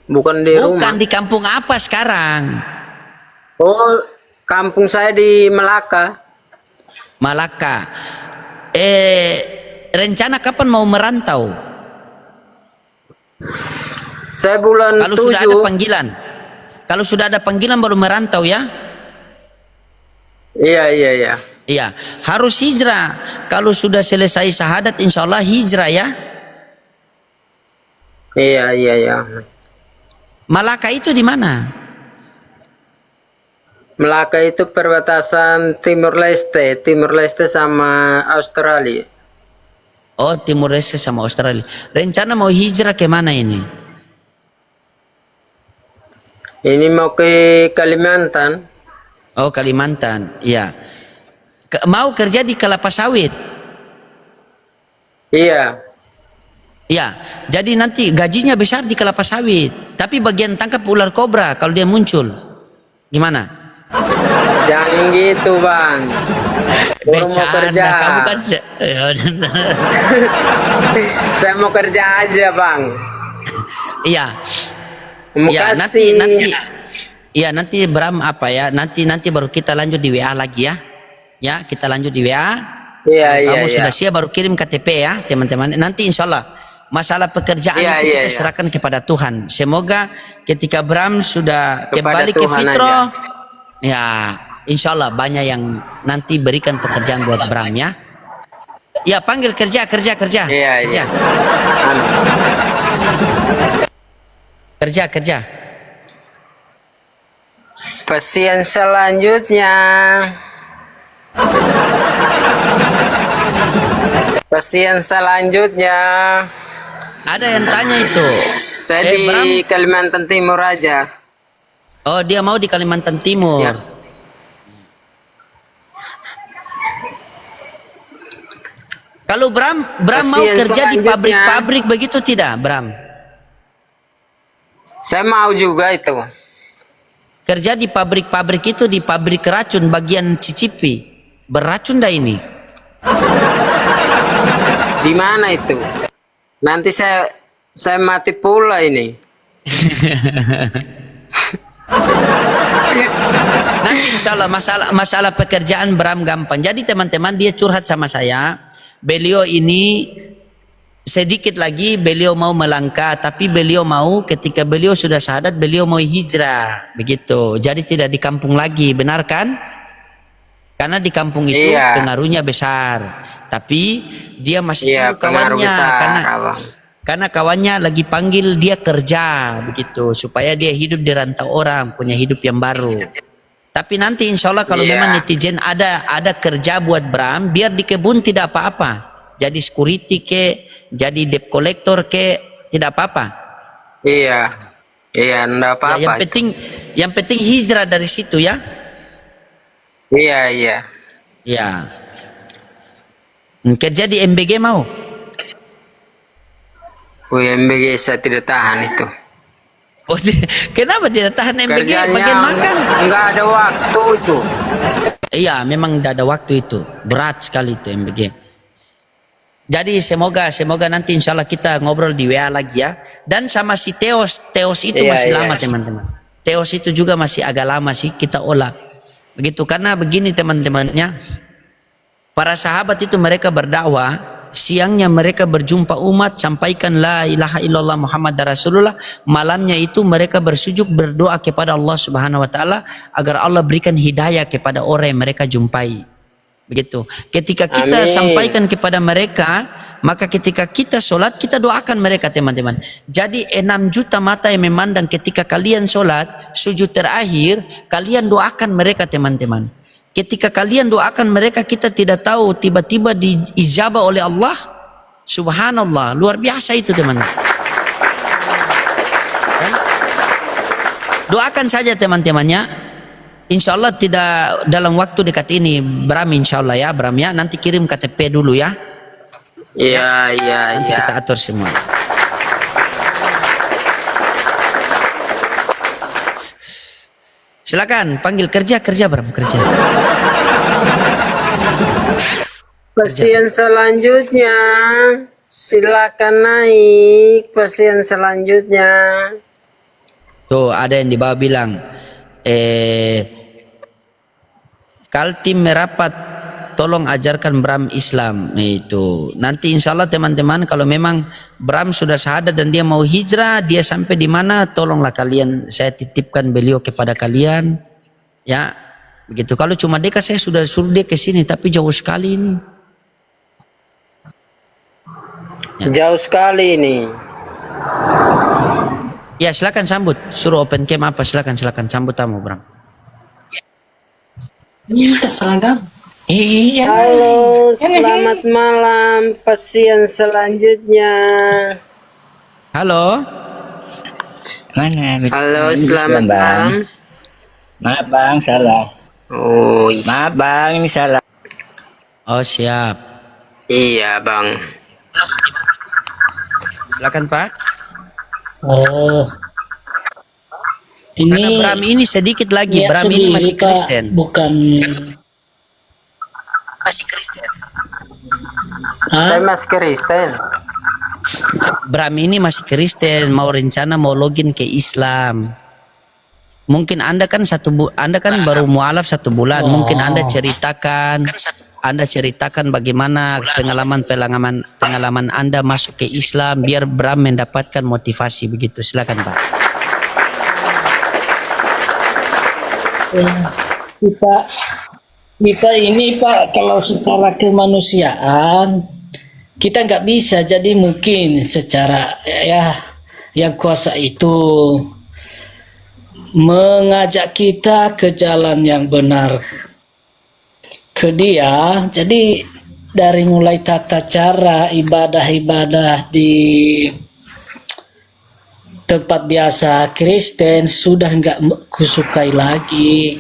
Bukan di rumah. Bukan di kampung apa sekarang? Oh, kampung saya di Melaka. Malaka. Rencana kapan mau merantau? Saya bulan Kalau 7. sudah ada panggilan. Kalau sudah ada panggilan baru merantau ya. Iya, iya, iya. Iya, harus hijrah. Kalau sudah selesai syahadat insya Allah hijrah ya. Iya, iya, iya. Malaka itu di mana? Melaka itu perbatasan Timur Leste sama Australia. Oh, Timur Leste sama Australia. Rencana mau hijrah ke mana ini? Ini mau ke Kalimantan. Oh, Kalimantan. Iya. Mau kerja di kelapa sawit. Iya. Ya, jadi nanti gajinya besar di kelapa sawit. Tapi bagian tangkap ular kobra kalau dia muncul. Gimana? Jangan gitu, Bang. Baru mau kerja. Bercanda, kamu kan Saya mau kerja aja, Bang. Iya. Mau Ya, kasih. nanti Bram apa ya? Nanti baru kita lanjut di WA lagi ya. Ya, kita lanjut di WA. Iya, iya, Kamu iya. sudah siap baru kirim KTP ya, teman-teman. Nanti insya Allah masalah pekerjaan Iya, itu iya, kita iya. serahkan kepada Tuhan. Semoga ketika Bram sudah Kepada kembali ke Tuhan fitrah, ya insya Allah banyak yang nanti berikan pekerjaan buat Bram ya. Ya panggil kerja. Iya, kerja. iya. Amin. Kerja. Pasien selanjutnya. Ada yang tanya itu. Saya di Bram, Kalimantan Timur aja. oh dia mau di Kalimantan Timur. Ya. Kalau Bram mau Pasien kerja di selanjutnya. pabrik-pabrik begitu tidak, Bram? Saya mau juga itu. Kerja di pabrik-pabrik itu, di pabrik racun bagian cicipi. Beracun dah ini. Di mana itu? Nanti saya mati pula ini. Nanti insya Allah masalah pekerjaan Bram gampang. Jadi teman-teman dia curhat sama saya. Beliau ini sedikit lagi beliau mau melangkah, tapi beliau mau ketika beliau sudah syahadat beliau mau hijrah begitu. Jadi tidak di kampung lagi, benar kan? Karena di kampung itu Iya. pengaruhnya besar. Tapi dia masih Iya, tunggu pengaruh kawannya besar, Abang. karena kawannya lagi panggil dia kerja begitu supaya dia hidup di rantau orang, punya hidup yang baru. Tapi nanti insya Allah kalau Iya. memang netizen ada kerja buat Bram, biar di kebun tidak apa-apa. Jadi security ke, jadi debt collector ke, tidak apa-apa. Iya. Iya, enggak Ya, apa-apa. yang penting hijrah dari situ ya. Iya, iya. Ya. Kerja di MBG mau? UMBG saya tidak tahan itu. Oh, kenapa tidak tahan MBG? Bagian makan. Enggak ada waktu itu. Iya, memang tidak ada waktu itu. Berat sekali itu MBG. Jadi semoga nanti insya Allah kita ngobrol di WA lagi ya. Dan sama si Teos itu Iya, masih iya. lama teman-teman. Teos itu juga masih agak lama sih kita olah. Begitu karena begini teman-temannya. Para sahabat itu mereka berdakwah, siangnya mereka berjumpa umat, sampaikan la ilaha illallah Muhammad Rasulullah. Malamnya itu mereka bersujud berdoa kepada Allah Subhanahu wa taala agar Allah berikan hidayah kepada orang yang mereka jumpai. Begitu. Ketika kita Amin. sampaikan kepada mereka, maka ketika kita sholat kita doakan mereka teman-teman. Jadi 6 juta mata yang memandang ketika kalian sholat, sujud terakhir, kalian doakan mereka teman-teman. Ketika kalian doakan mereka, kita tidak tahu tiba-tiba diijabah oleh Allah. Subhanallah, luar biasa itu teman-teman. Doakan saja teman-temannya. Insya Allah tidak dalam waktu dekat ini, Bram, insya Allah ya, Bram ya. Nanti kirim KTP dulu ya. Iya, iya, Nanti iya. kita atur semua. Silakan panggil kerja Bram, kerja. Pasien selanjutnya, silakan naik. Pasien selanjutnya. Tuh ada yang di bawah bilang, Kaltim merapat, tolong ajarkan Bram Islam. Itu nanti insya Allah teman-teman, kalau memang Bram sudah syahadat dan dia mau hijrah, dia sampai di mana, tolonglah kalian, saya titipkan beliau kepada kalian ya, begitu. Kalau cuma dekat, saya sudah suruh dia ke sini, tapi jauh sekali ini ya. Jauh sekali ini. Ya silakan sambut, suruh open cam apa, silakan sambut tamu Bram. Halo, selamat malam. Pasien selanjutnya. Halo. Mana? Halo, selamat malam. Maaf bang, salah. Oh, Maaf bang, ini salah. Oh siap, iya bang. silakan Pak. Oh, Karena ini Bram ini sedikit lagi, niat Bram ini sendiri, masih Pak, Kristen. bukan. Masih Kristen. Saya Hah? Mas Kristen. Bram ini masih Kristen, mau rencana mau login ke Islam. Mungkin Anda kan Anda kan baru mualaf 1 bulan. Mungkin Anda ceritakan bagaimana pengalaman Anda masuk ke Islam, biar Bram mendapatkan motivasi begitu. Silakan Pak. Kita ini Pak, kalau secara kemanusiaan kita nggak bisa, jadi mungkin secara ya yang kuasa itu mengajak kita ke jalan yang benar ke dia. Jadi dari mulai tata cara ibadah-ibadah di tempat biasa Kristen sudah nggak kusukai lagi.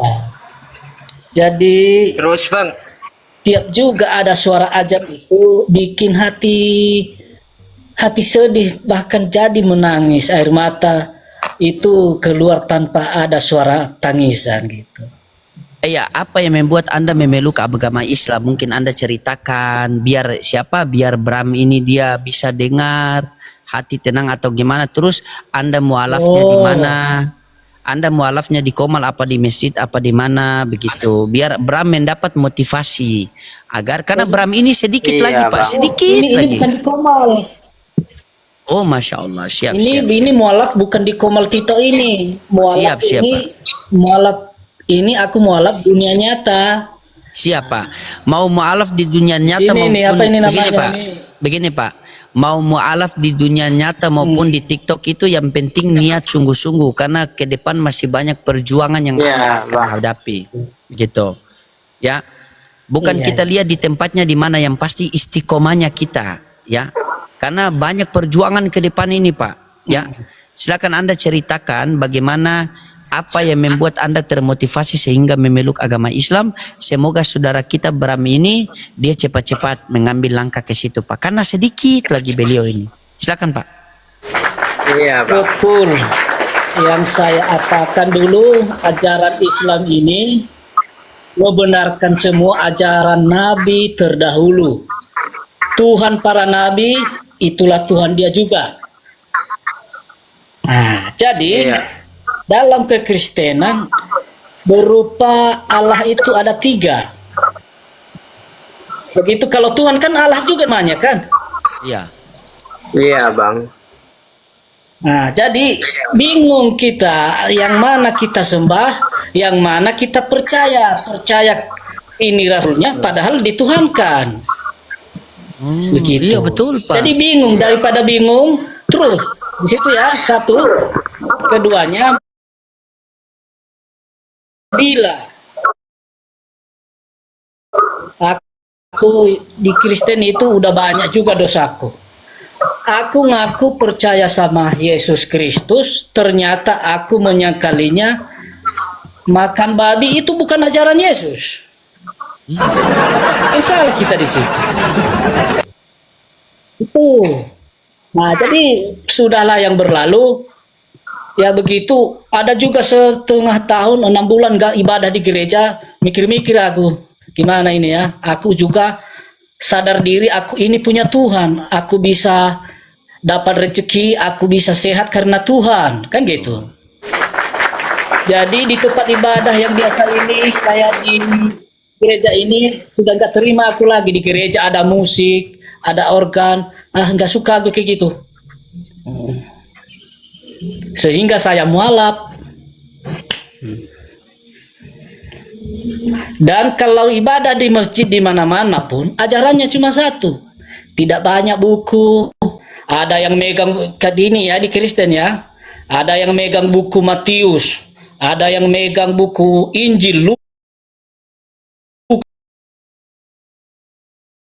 Nah, jadi Terus bang, tiap juga ada suara azan itu bikin hati sedih, bahkan jadi menangis, air mata itu keluar tanpa ada suara tangisan gitu. Ya, apa yang membuat Anda memeluk agama Islam? Mungkin Anda ceritakan, biar Bram ini dia bisa dengar, hati tenang atau gimana. Terus Anda mualafnya di mana? Anda mualafnya di Komal apa di masjid apa di mana begitu, biar Bram mendapat motivasi agar, karena Bram ini sedikit Iya, lagi Pak, Bang. sedikit Ini lagi. bukan di Komal. Oh Masya Allah, siap. Ini mualaf bukan di Komal Tito ini. Mualaf Siap, ini aku mualaf dunia nyata. Siapa? Mau mualaf di dunia nyata Sini maupun nih, apa ini namanya begini Pak. nih? Begini Pak, mau mualaf di dunia nyata maupun di TikTok itu yang penting niat sungguh-sungguh, karena ke depan masih banyak perjuangan yang Anda akan hadapi. Gitu. Ya. Bukan kita lihat di tempatnya di mana, yang pasti istiqomahnya kita, ya. Karena banyak perjuangan ke depan ini, Pak. Ya. Silakan Anda ceritakan bagaimana, apa yang membuat Anda termotivasi sehingga memeluk agama Islam. Semoga saudara kita Bram ini dia cepat-cepat mengambil langkah ke situ, Pak. Karena sedikit lagi beliau ini. Silakan, Pak. iya bang. Betul. Yang saya apakan dulu, ajaran Islam ini membenarkan semua ajaran Nabi terdahulu. Tuhan para Nabi, itulah Tuhan dia juga. Nah, jadi dalam kekristenan berupa Allah itu ada 3. Begitu kalau Tuhan kan Allah juga namanya kan. Iya. Iya bang. Nah, jadi bingung kita yang mana kita sembah, yang mana kita percaya. Percaya ini rasulnya padahal dituhankan. Begitu. Iya betul, Pak. Jadi bingung, daripada bingung terus di situ ya, satu. Keduanya, bila aku di Kristen itu udah banyak juga dosaku. aku ngaku percaya sama Yesus Kristus, ternyata aku menyangkalinya makan babi itu bukan ajaran Yesus. Salah kita di situ. Itu. Nah, jadi sudahlah yang berlalu. Ya begitu. Ada juga setengah tahun, 6 bulan gak ibadah di gereja. Mikir-mikir aku, gimana ini ya? Aku juga sadar diri, aku ini punya Tuhan. Aku bisa dapat rezeki, aku bisa sehat karena Tuhan, kan gitu. Jadi di tempat ibadah yang biasa ini, kayak di gereja ini, sudah gak terima aku lagi. Di gereja ada musik, ada organ, gak suka aku kayak gitu. Sehingga saya mualaf. Dan kalau ibadah di masjid di mana-mana pun ajarannya cuma satu, tidak banyak buku. Ada yang megang ini ya di Kristen ya, ada yang megang buku Matius, ada yang megang buku Injil,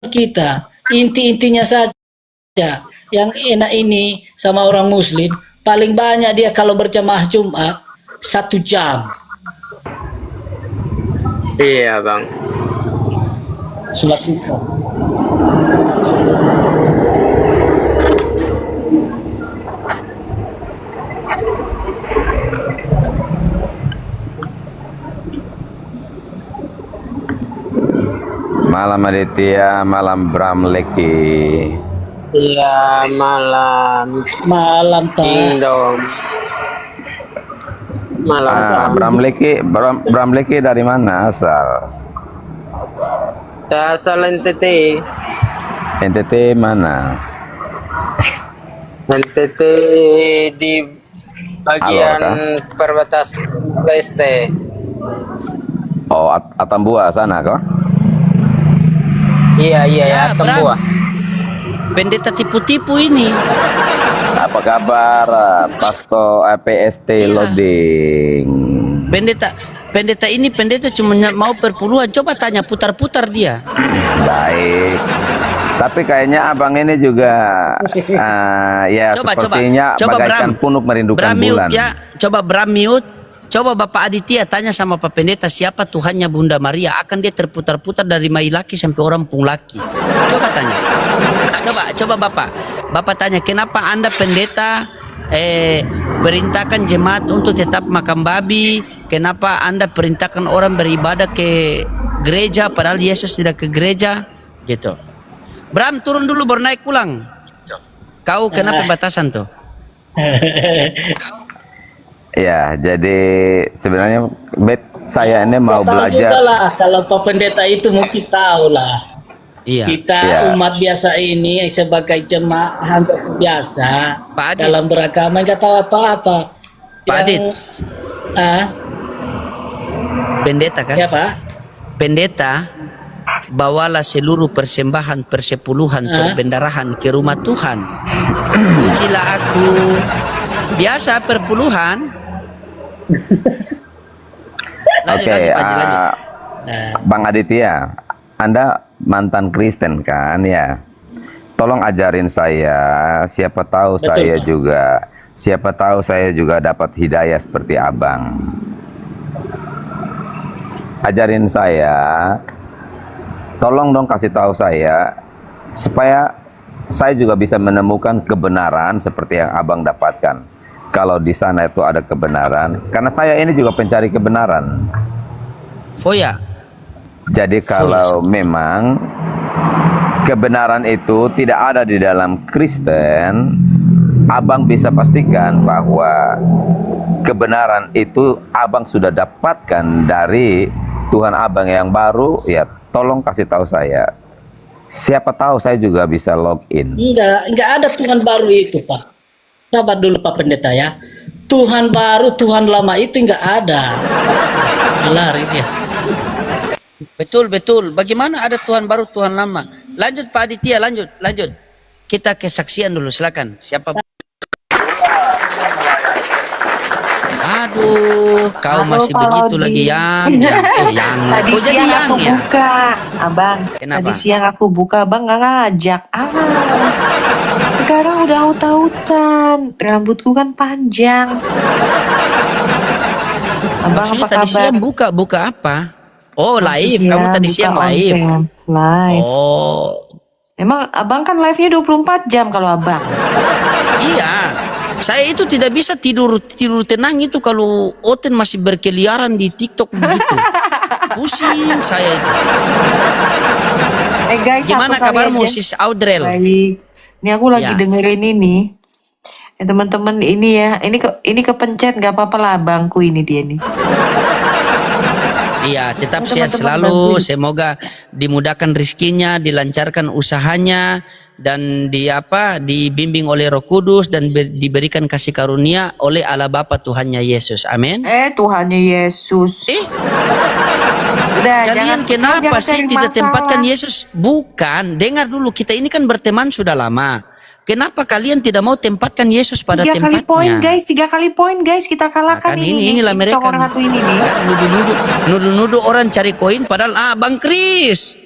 kita inti-intinya saja. Yang enak ini sama orang Muslim, paling banyak dia kalau berjamaah Jumat 1 jam. Iya bang. Sholat Jumat. Malam Aditya, malam Bramleki. Iya malam. Malam Pak. Dong. Malam. Bramleki dari mana asal? Saya asal NTT. NTT mana? NTT di bagian perbatasan Leste. Oh, Atambua sana kok? Iya Ya, Tembua. Pendeta tipu-tipu ini. Apa kabar Pasto PST Loading? Pendeta ini cuma mau perpuluhan. Coba tanya, putar-putar dia. Baik. Tapi kayaknya abang ini juga ya sepertinya bagaikan punuk merindukan bulan. Ya, coba Bram mute. Coba Bapak Aditya tanya sama Pak Pendeta siapa Tuhannya Bunda Maria, akan dia terputar-putar dari mai laki sampai orang pung laki. Coba tanya. Coba Bapak tanya kenapa Anda pendeta perintahkan jemaat untuk tetap makan babi, kenapa Anda perintahkan orang beribadah ke gereja padahal Yesus tidak ke gereja gitu. Bram turun dulu baru naik pulang. Kau kenapa batasan tuh? Ya, jadi sebenarnya saya ini mau belajar. Tahu lah, kalau Pak Pendeta itu mungkin tahu lah. Iya. Kita umat biasa ini sebagai jemaah biasa dalam beragama nggak tahu apa-apa. Pak Adit. Pendeta kan? Ya Pak. Pendeta bawalah seluruh persembahan persepuluhan perbendarahan ke rumah Tuhan. Pujilah aku. Biasa perpuluhan. Oke, Bang Aditya, Anda mantan Kristen kan ya? Tolong ajarin saya, siapa tahu saya juga dapat hidayah seperti abang. Ajarin saya, tolong dong kasih tahu saya supaya saya juga bisa menemukan kebenaran seperti yang abang dapatkan. Kalau di sana itu ada kebenaran, karena saya ini juga pencari kebenaran. Foya. Jadi kalau memang kebenaran itu tidak ada di dalam Kristen, abang bisa pastikan bahwa kebenaran itu abang sudah dapatkan dari Tuhan abang yang baru. Ya, tolong kasih tahu saya. Siapa tahu saya juga bisa login. Enggak ada Tuhan baru itu, Pak. Sabar dulu Pak Pendeta ya. Tuhan baru, Tuhan lama itu enggak ada. Lari dia. Betul. Bagaimana ada Tuhan baru, Tuhan lama? Lanjut Pak Aditya, lanjut. Kita kesaksian dulu, silakan. Siapa? Aduh, kau masih begitu lagi yang. Tadi Kok jadi siang yang aku ya? buka, abang. Kenapa? Tadi siang aku buka, abang nggak ngajak. Sekarang udah aut-autan. Rambutku kan panjang. Abang Maksudnya apa tadi kabar? siang buka apa? Oh live, Maksudnya kamu tadi buka siang live. konten. Live. Oh Emang abang kan live-nya 24 jam kalau abang. iya, saya itu tidak bisa tidur tenang itu kalau Oten masih berkeliaran di TikTok begitu. Pusing saya itu. Guys, Gimana satu kali kabarmu aja. sis Audrey? Baik. Ini aku lagi Ya. dengerin ini. Teman-teman ini ya, ini kepencet nggak apa-apa lah abangku ini dia nih. Iya, tetap Oh, sehat teman-teman selalu. bantuin. Semoga dimudahkan rezekinya, dilancarkan usahanya, dan dibimbing oleh Roh Kudus dan diberikan kasih karunia oleh Allah Bapa Tuhannya Yesus. Amin. Tuhannya Yesus. Udah, Kalian jangan kenapa sih cari tidak masalah. tempatkan Yesus? Bukan, dengar dulu, kita ini kan berteman sudah lama. Kenapa kalian tidak mau tempatkan Yesus pada 3 kali poin tempatnya? guys, 3 kali poin guys, kita kalahkan Kan ini. inilah Cicok mereka orang nih. satu ini nih. Kan nuduh-nuduh orang cari koin padahal Bang Kris.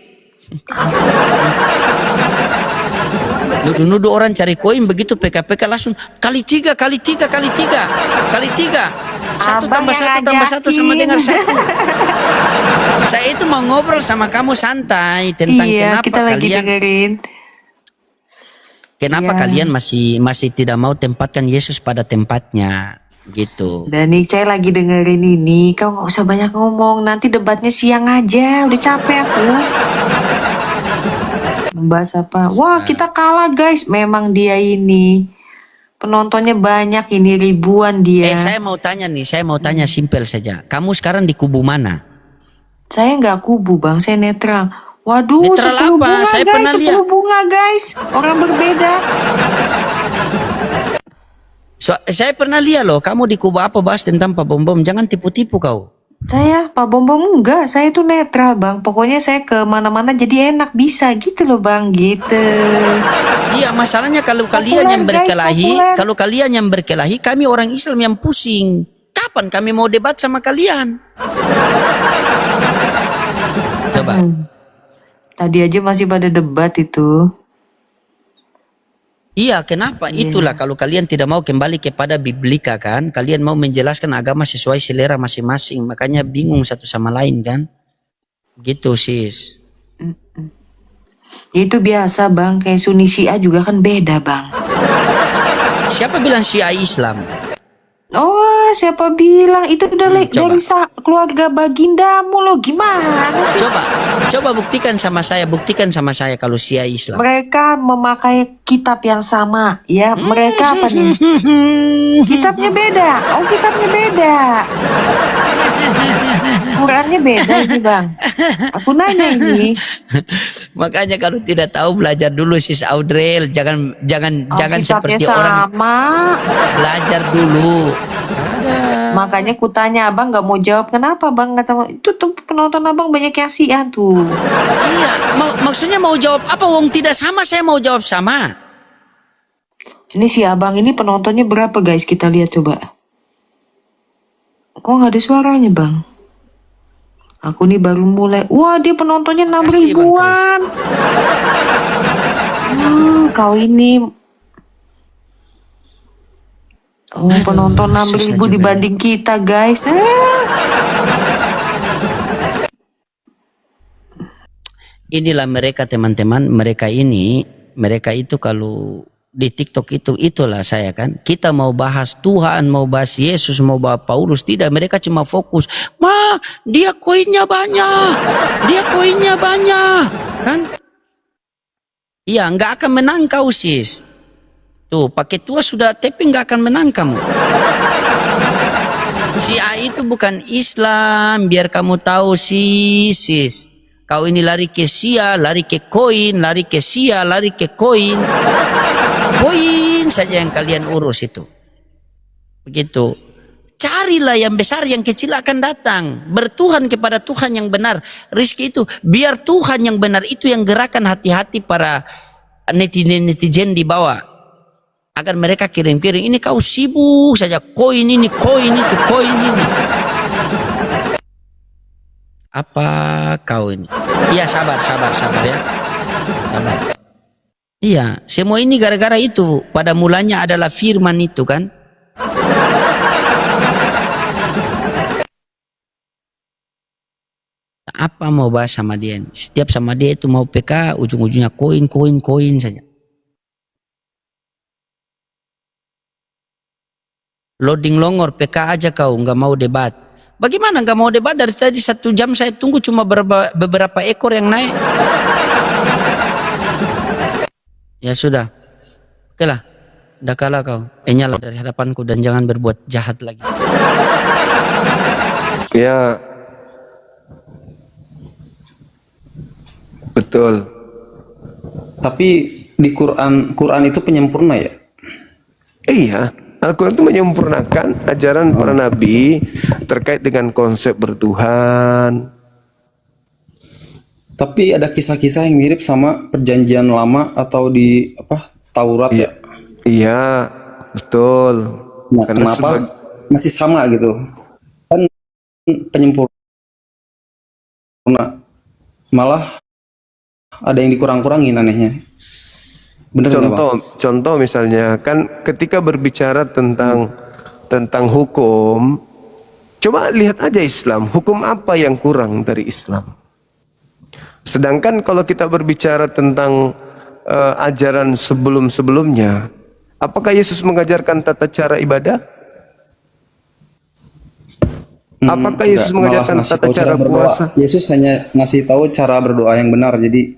Nuduh-nuduh orang cari koin begitu PKPK langsung kali tiga. Satu Abang tambah yang satu sama ngajakin. dengan satu. Saya itu mau ngobrol sama kamu santai tentang Iya, kenapa kita lagi kalian dengerin. kenapa Iya. kalian masih tidak mau tempatkan Yesus pada tempatnya gitu. Dan nih saya lagi dengerin ini, kau nggak usah banyak ngomong, nanti debatnya siang aja, udah capek aku. Membahas apa? Wah kita kalah guys, memang dia ini penontonnya banyak ini ribuan dia. Saya mau tanya simpel saja. Kamu sekarang di kubu mana? Saya nggak kubu bang, saya netral. Waduh, Netral sepuluh apa? bunga Saya guys, pernah lihat. 10 bunga guys, orang berbeda. Saya pernah lihat loh, kamu di kubu apa bahas tentang Pak Bom Bom. Jangan tipu-tipu kau. Saya Pak Bom Bom enggak, saya itu netral bang. Pokoknya saya ke mana-mana jadi enak bisa gitu loh bang, gitu. Iya, masalahnya kalau Populer, kalian yang guys, berkelahi, populer. kami orang Islam yang pusing. Kapan kami mau debat sama kalian? Coba. Tadi aja masih pada debat itu. Iya, kenapa? Itulah kalau kalian tidak mau kembali kepada Biblika kan, kalian mau menjelaskan agama sesuai selera masing-masing, makanya bingung satu sama lain kan? Gitu sis. Itu biasa bang, kayak Sunni Syiah juga kan beda bang. Siapa bilang Syiah Islam? Oh, siapa bilang itu udah coba. dari keluarga bagindamu lo gimana sih? Coba buktikan sama saya kalau Syiah Islam. Mereka memakai kitab yang sama, ya. Mereka apa nih? Kitabnya beda. Oh, kitabnya beda. Qurannya beda ini bang. Aku nanya ini. Makanya kalau tidak tahu belajar dulu sis Audrey, jangan Kitabnya seperti sama. orang belajar dulu. Makanya kutanya abang nggak mau jawab kenapa bang, kata itu tuh penonton abang banyak yang Syiah tuh. Iya, maksudnya mau jawab apa? Wong tidak sama, saya mau jawab sama. Ini si abang ini penontonnya berapa guys, kita lihat coba. Kok nggak ada suaranya bang? Aku nih baru mulai. Wah dia penontonnya 6 Makasih, Bang ribuan. Kau ini. Oh penonton 6.000 susah juga. dibanding kita guys. Inilah mereka teman-teman, mereka itu kalau di TikTok itulah saya kan. Kita mau bahas Tuhan, mau bahas Yesus, mau bahas Paulus, tidak, mereka cuma fokus. Dia koinnya banyak. Kan? Iya, nggak akan menang kau sis. Tuh, pakai tua sudah tapi nggak akan menang kamu. Syiah itu bukan Islam, biar kamu tahu sis. Kau ini lari ke Syiah, lari ke koin, lari ke Syiah, lari ke koin. Koin saja yang kalian urus itu. Begitu. Carilah yang besar, yang kecil akan datang. Bertuhan kepada Tuhan yang benar. Rizki itu, biar Tuhan yang benar itu yang gerakan hati-hati para netizen di bawah. Agar mereka kirim-kirim, ini kau sibuk saja, koin ini, koin itu, koin ini. Apa kau ini? Iya sabar ya. Sabar. Iya, semua ini gara-gara itu. Pada mulanya adalah firman itu kan. Apa mau bahas sama dia? Setiap sama dia itu mau PK, ujung-ujungnya koin saja. Loading longor PK aja kau, nggak mau debat. Bagaimana nggak mau debat? Dari tadi 1 jam saya tunggu cuma beberapa ekor yang naik. Ya sudah, oke lah, udah kalah kau. Nyala dari hadapanku dan jangan berbuat jahat lagi. Ya, betul. Tapi di Quran itu penyempurna ya? Iya, Al-Quran itu menyempurnakan ajaran para nabi terkait dengan konsep bertuhan. Tapi ada kisah-kisah yang mirip sama perjanjian lama atau di Taurat ya? Iya, betul. Nah, kenapa masih sama gitu? Kan penyempurna, malah ada yang dikurang-kurangin anehnya. Bener Contoh misalnya kan ketika berbicara tentang hukum, coba lihat aja Islam, hukum apa yang kurang dari Islam? Sedangkan kalau kita berbicara tentang ajaran sebelum-sebelumnya, apakah Yesus mengajarkan tata cara ibadah? Apakah Yesus mengajarkan tata cara puasa? Yesus hanya ngasih tahu cara berdoa yang benar. Jadi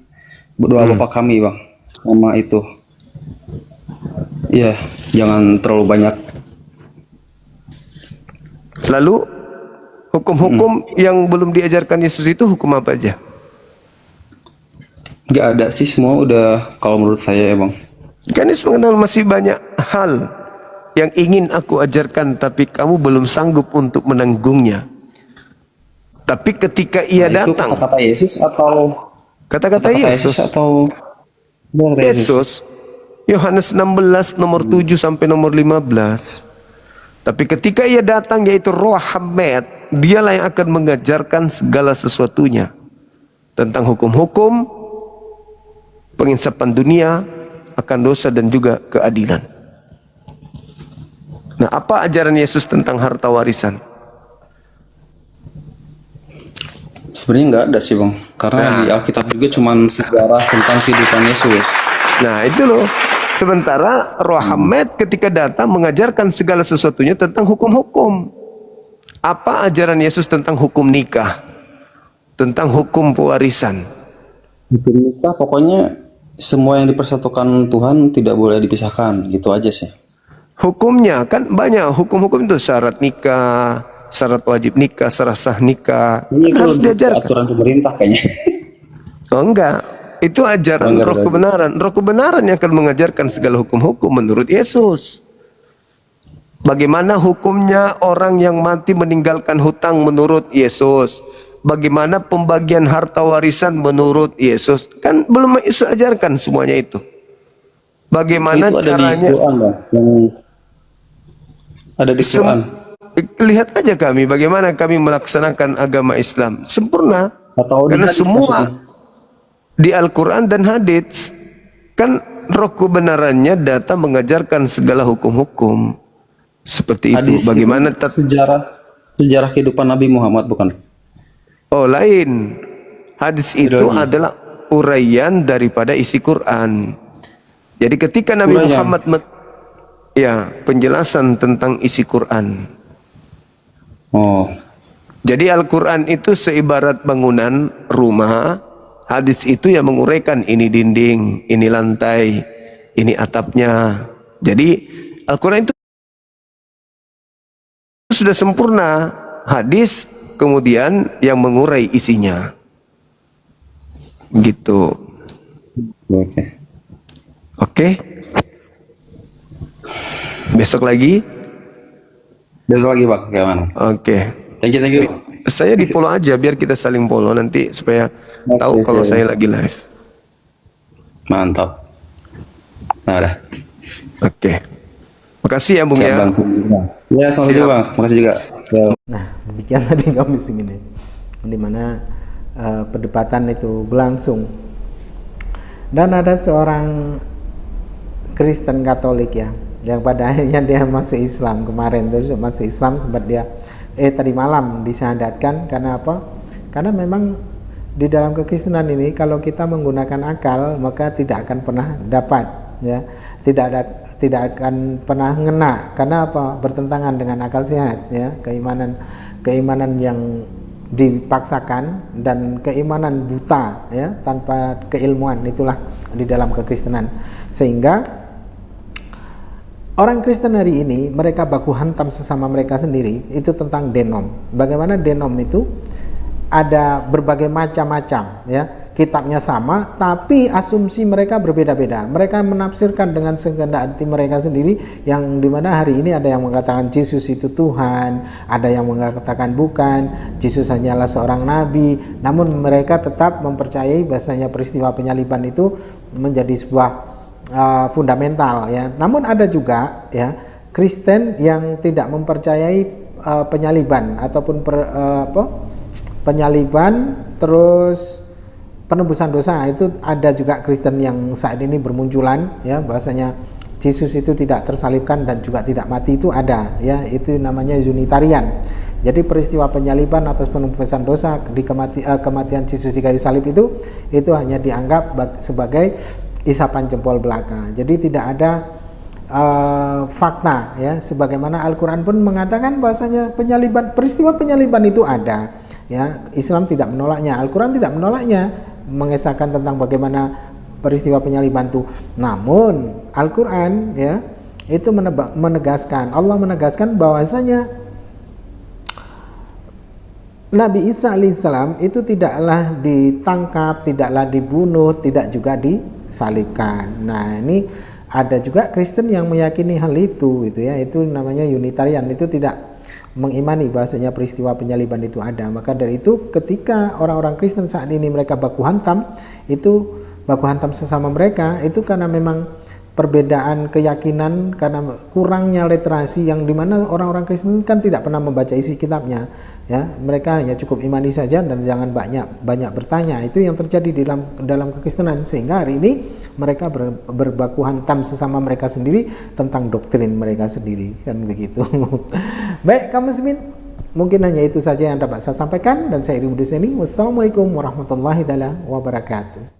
berdoa Bapa kami, Bang. Sama itu. Ya, jangan terlalu banyak. Lalu hukum-hukum yang belum diajarkan Yesus itu hukum apa aja? Gak ada sih, semua udah kalau menurut saya ya Bang. Kan Yesus mengenal masih banyak hal yang ingin aku ajarkan tapi kamu belum sanggup untuk menanggungnya. Tapi ketika ia datang, kata-kata Yesus atau kata-kata Yesus atau Yesus Yohanes 16 nomor 7 sampai nomor 15. Tapi ketika ia datang yaitu Roh Hamad, dialah yang akan mengajarkan segala sesuatunya tentang hukum-hukum, penginsapan dunia, akan dosa dan juga keadilan. Nah, apa ajaran Yesus tentang harta warisan? Sebenarnya nggak ada sih Bang, karena di Alkitab juga cuma sejarah tentang kehidupan Yesus. Nah itu loh. Sementara Roh Hamad ketika datang mengajarkan segala sesuatunya tentang hukum-hukum. Apa ajaran Yesus tentang hukum nikah? Tentang hukum pewarisan? Hukum nikah pokoknya semua yang dipersatukan Tuhan tidak boleh dipisahkan, gitu aja sih. Hukumnya kan banyak, hukum-hukum itu syarat nikah, syarat wajib nikah, syarat sah nikah. Ini harus diajarkan. Aturan pemerintah kayaknya. Oh enggak, itu ajaran roh kebenaran. Roh kebenaran yang akan mengajarkan segala hukum-hukum menurut Yesus. Bagaimana hukumnya orang yang mati meninggalkan hutang menurut Yesus? Bagaimana pembagian harta warisan menurut Yesus? Kan belum Yesus ajarkan semuanya itu. Bagaimana itu caranya? Ada di Quran. Lihat aja kami bagaimana kami melaksanakan agama Islam sempurna. Karena semua di Al-Quran dan hadits kan roh kebenarannya datang mengajarkan segala hukum-hukum seperti itu. Hadis bagaimana sejarah kehidupan Nabi Muhammad bukan? Oh lain, hadis itu adalah uraian daripada isi Quran. Jadi ketika Nabi Muhammad penjelasan tentang isi Quran. Oh. Jadi Al-Quran itu seibarat bangunan rumah, hadis itu yang menguraikan ini dinding, ini lantai, ini atapnya. Jadi Al-Quran itu sudah sempurna, hadis kemudian yang mengurai isinya. Gitu. Oke. Besok lagi? Besok lagi Bang, gimana? Oke. Thank you. Saya di follow aja biar kita saling follow nanti supaya tahu kalau saya lagi live. Mantap. Nah, udah. Oke. Makasih ya Bung ya. Ya, sama juga Bang. Makasih juga. Nah, demikian tadi kami sini di mana perdebatan itu berlangsung. Dan ada seorang Kristen Katolik ya, yang pada akhirnya dia masuk Islam kemarin, terus masuk Islam sempat dia tadi malam disyahadatkan. Karena apa? Karena memang di dalam kekristenan ini kalau kita menggunakan akal maka tidak akan pernah dapat ya, tidak akan pernah ngena. Karena apa? Bertentangan dengan akal sehat ya, keimanan yang dipaksakan dan keimanan buta ya, tanpa keilmuan, itulah di dalam kekristenan. Sehingga orang Kristen hari ini mereka baku hantam sesama mereka sendiri itu tentang denom. Bagaimana denom itu ada berbagai macam-macam ya, kitabnya sama tapi asumsi mereka berbeda-beda. Mereka menafsirkan dengan segendak hati mereka sendiri, yang dimana hari ini ada yang mengatakan Yesus itu Tuhan, ada yang mengatakan bukan, Yesus hanyalah seorang nabi. Namun mereka tetap mempercayai bahasanya peristiwa penyaliban itu menjadi sebuah fundamental ya. Namun ada juga ya Kristen yang tidak mempercayai penyaliban ataupun penyaliban terus penebusan dosa. Itu ada juga Kristen yang saat ini bermunculan ya, bahasanya Yesus itu tidak tersalibkan dan juga tidak mati, itu ada ya, itu namanya Unitarian. Jadi peristiwa penyaliban atas penebusan dosa di kematian Yesus di kayu salib itu hanya dianggap sebagai isapan jempol belaka. Jadi tidak ada fakta ya, sebagaimana Al-Quran pun mengatakan bahasanya peristiwa penyaliban itu ada ya. Islam tidak menolaknya, Al-Quran tidak menolaknya, mengesahkan tentang bagaimana peristiwa penyaliban itu. Namun Al-Quran ya itu menegaskan, Allah menegaskan bahwasanya Nabi Isa alaihissalam itu tidaklah ditangkap, tidaklah dibunuh, tidak juga disalibkan. Nah ini ada juga Kristen yang meyakini hal itu gitu ya, itu namanya Unitarian, itu tidak mengimani bahasanya peristiwa penyaliban itu ada. Maka dari itu ketika orang-orang Kristen saat ini mereka baku hantam sesama mereka, itu karena memang perbedaan keyakinan, karena kurangnya literasi, yang dimana orang-orang Kristen kan tidak pernah membaca isi kitabnya ya, mereka hanya cukup imani saja dan jangan banyak bertanya. Itu yang terjadi dalam kekristenan, sehingga hari ini mereka berbaku hantam sesama mereka sendiri tentang doktrin mereka sendiri, kan begitu. Baik kaum muslimin, mungkin hanya itu saja yang dapat saya sampaikan, dan saya Iri Buduseni. Wassalamualaikum warahmatullahi wabarakatuh.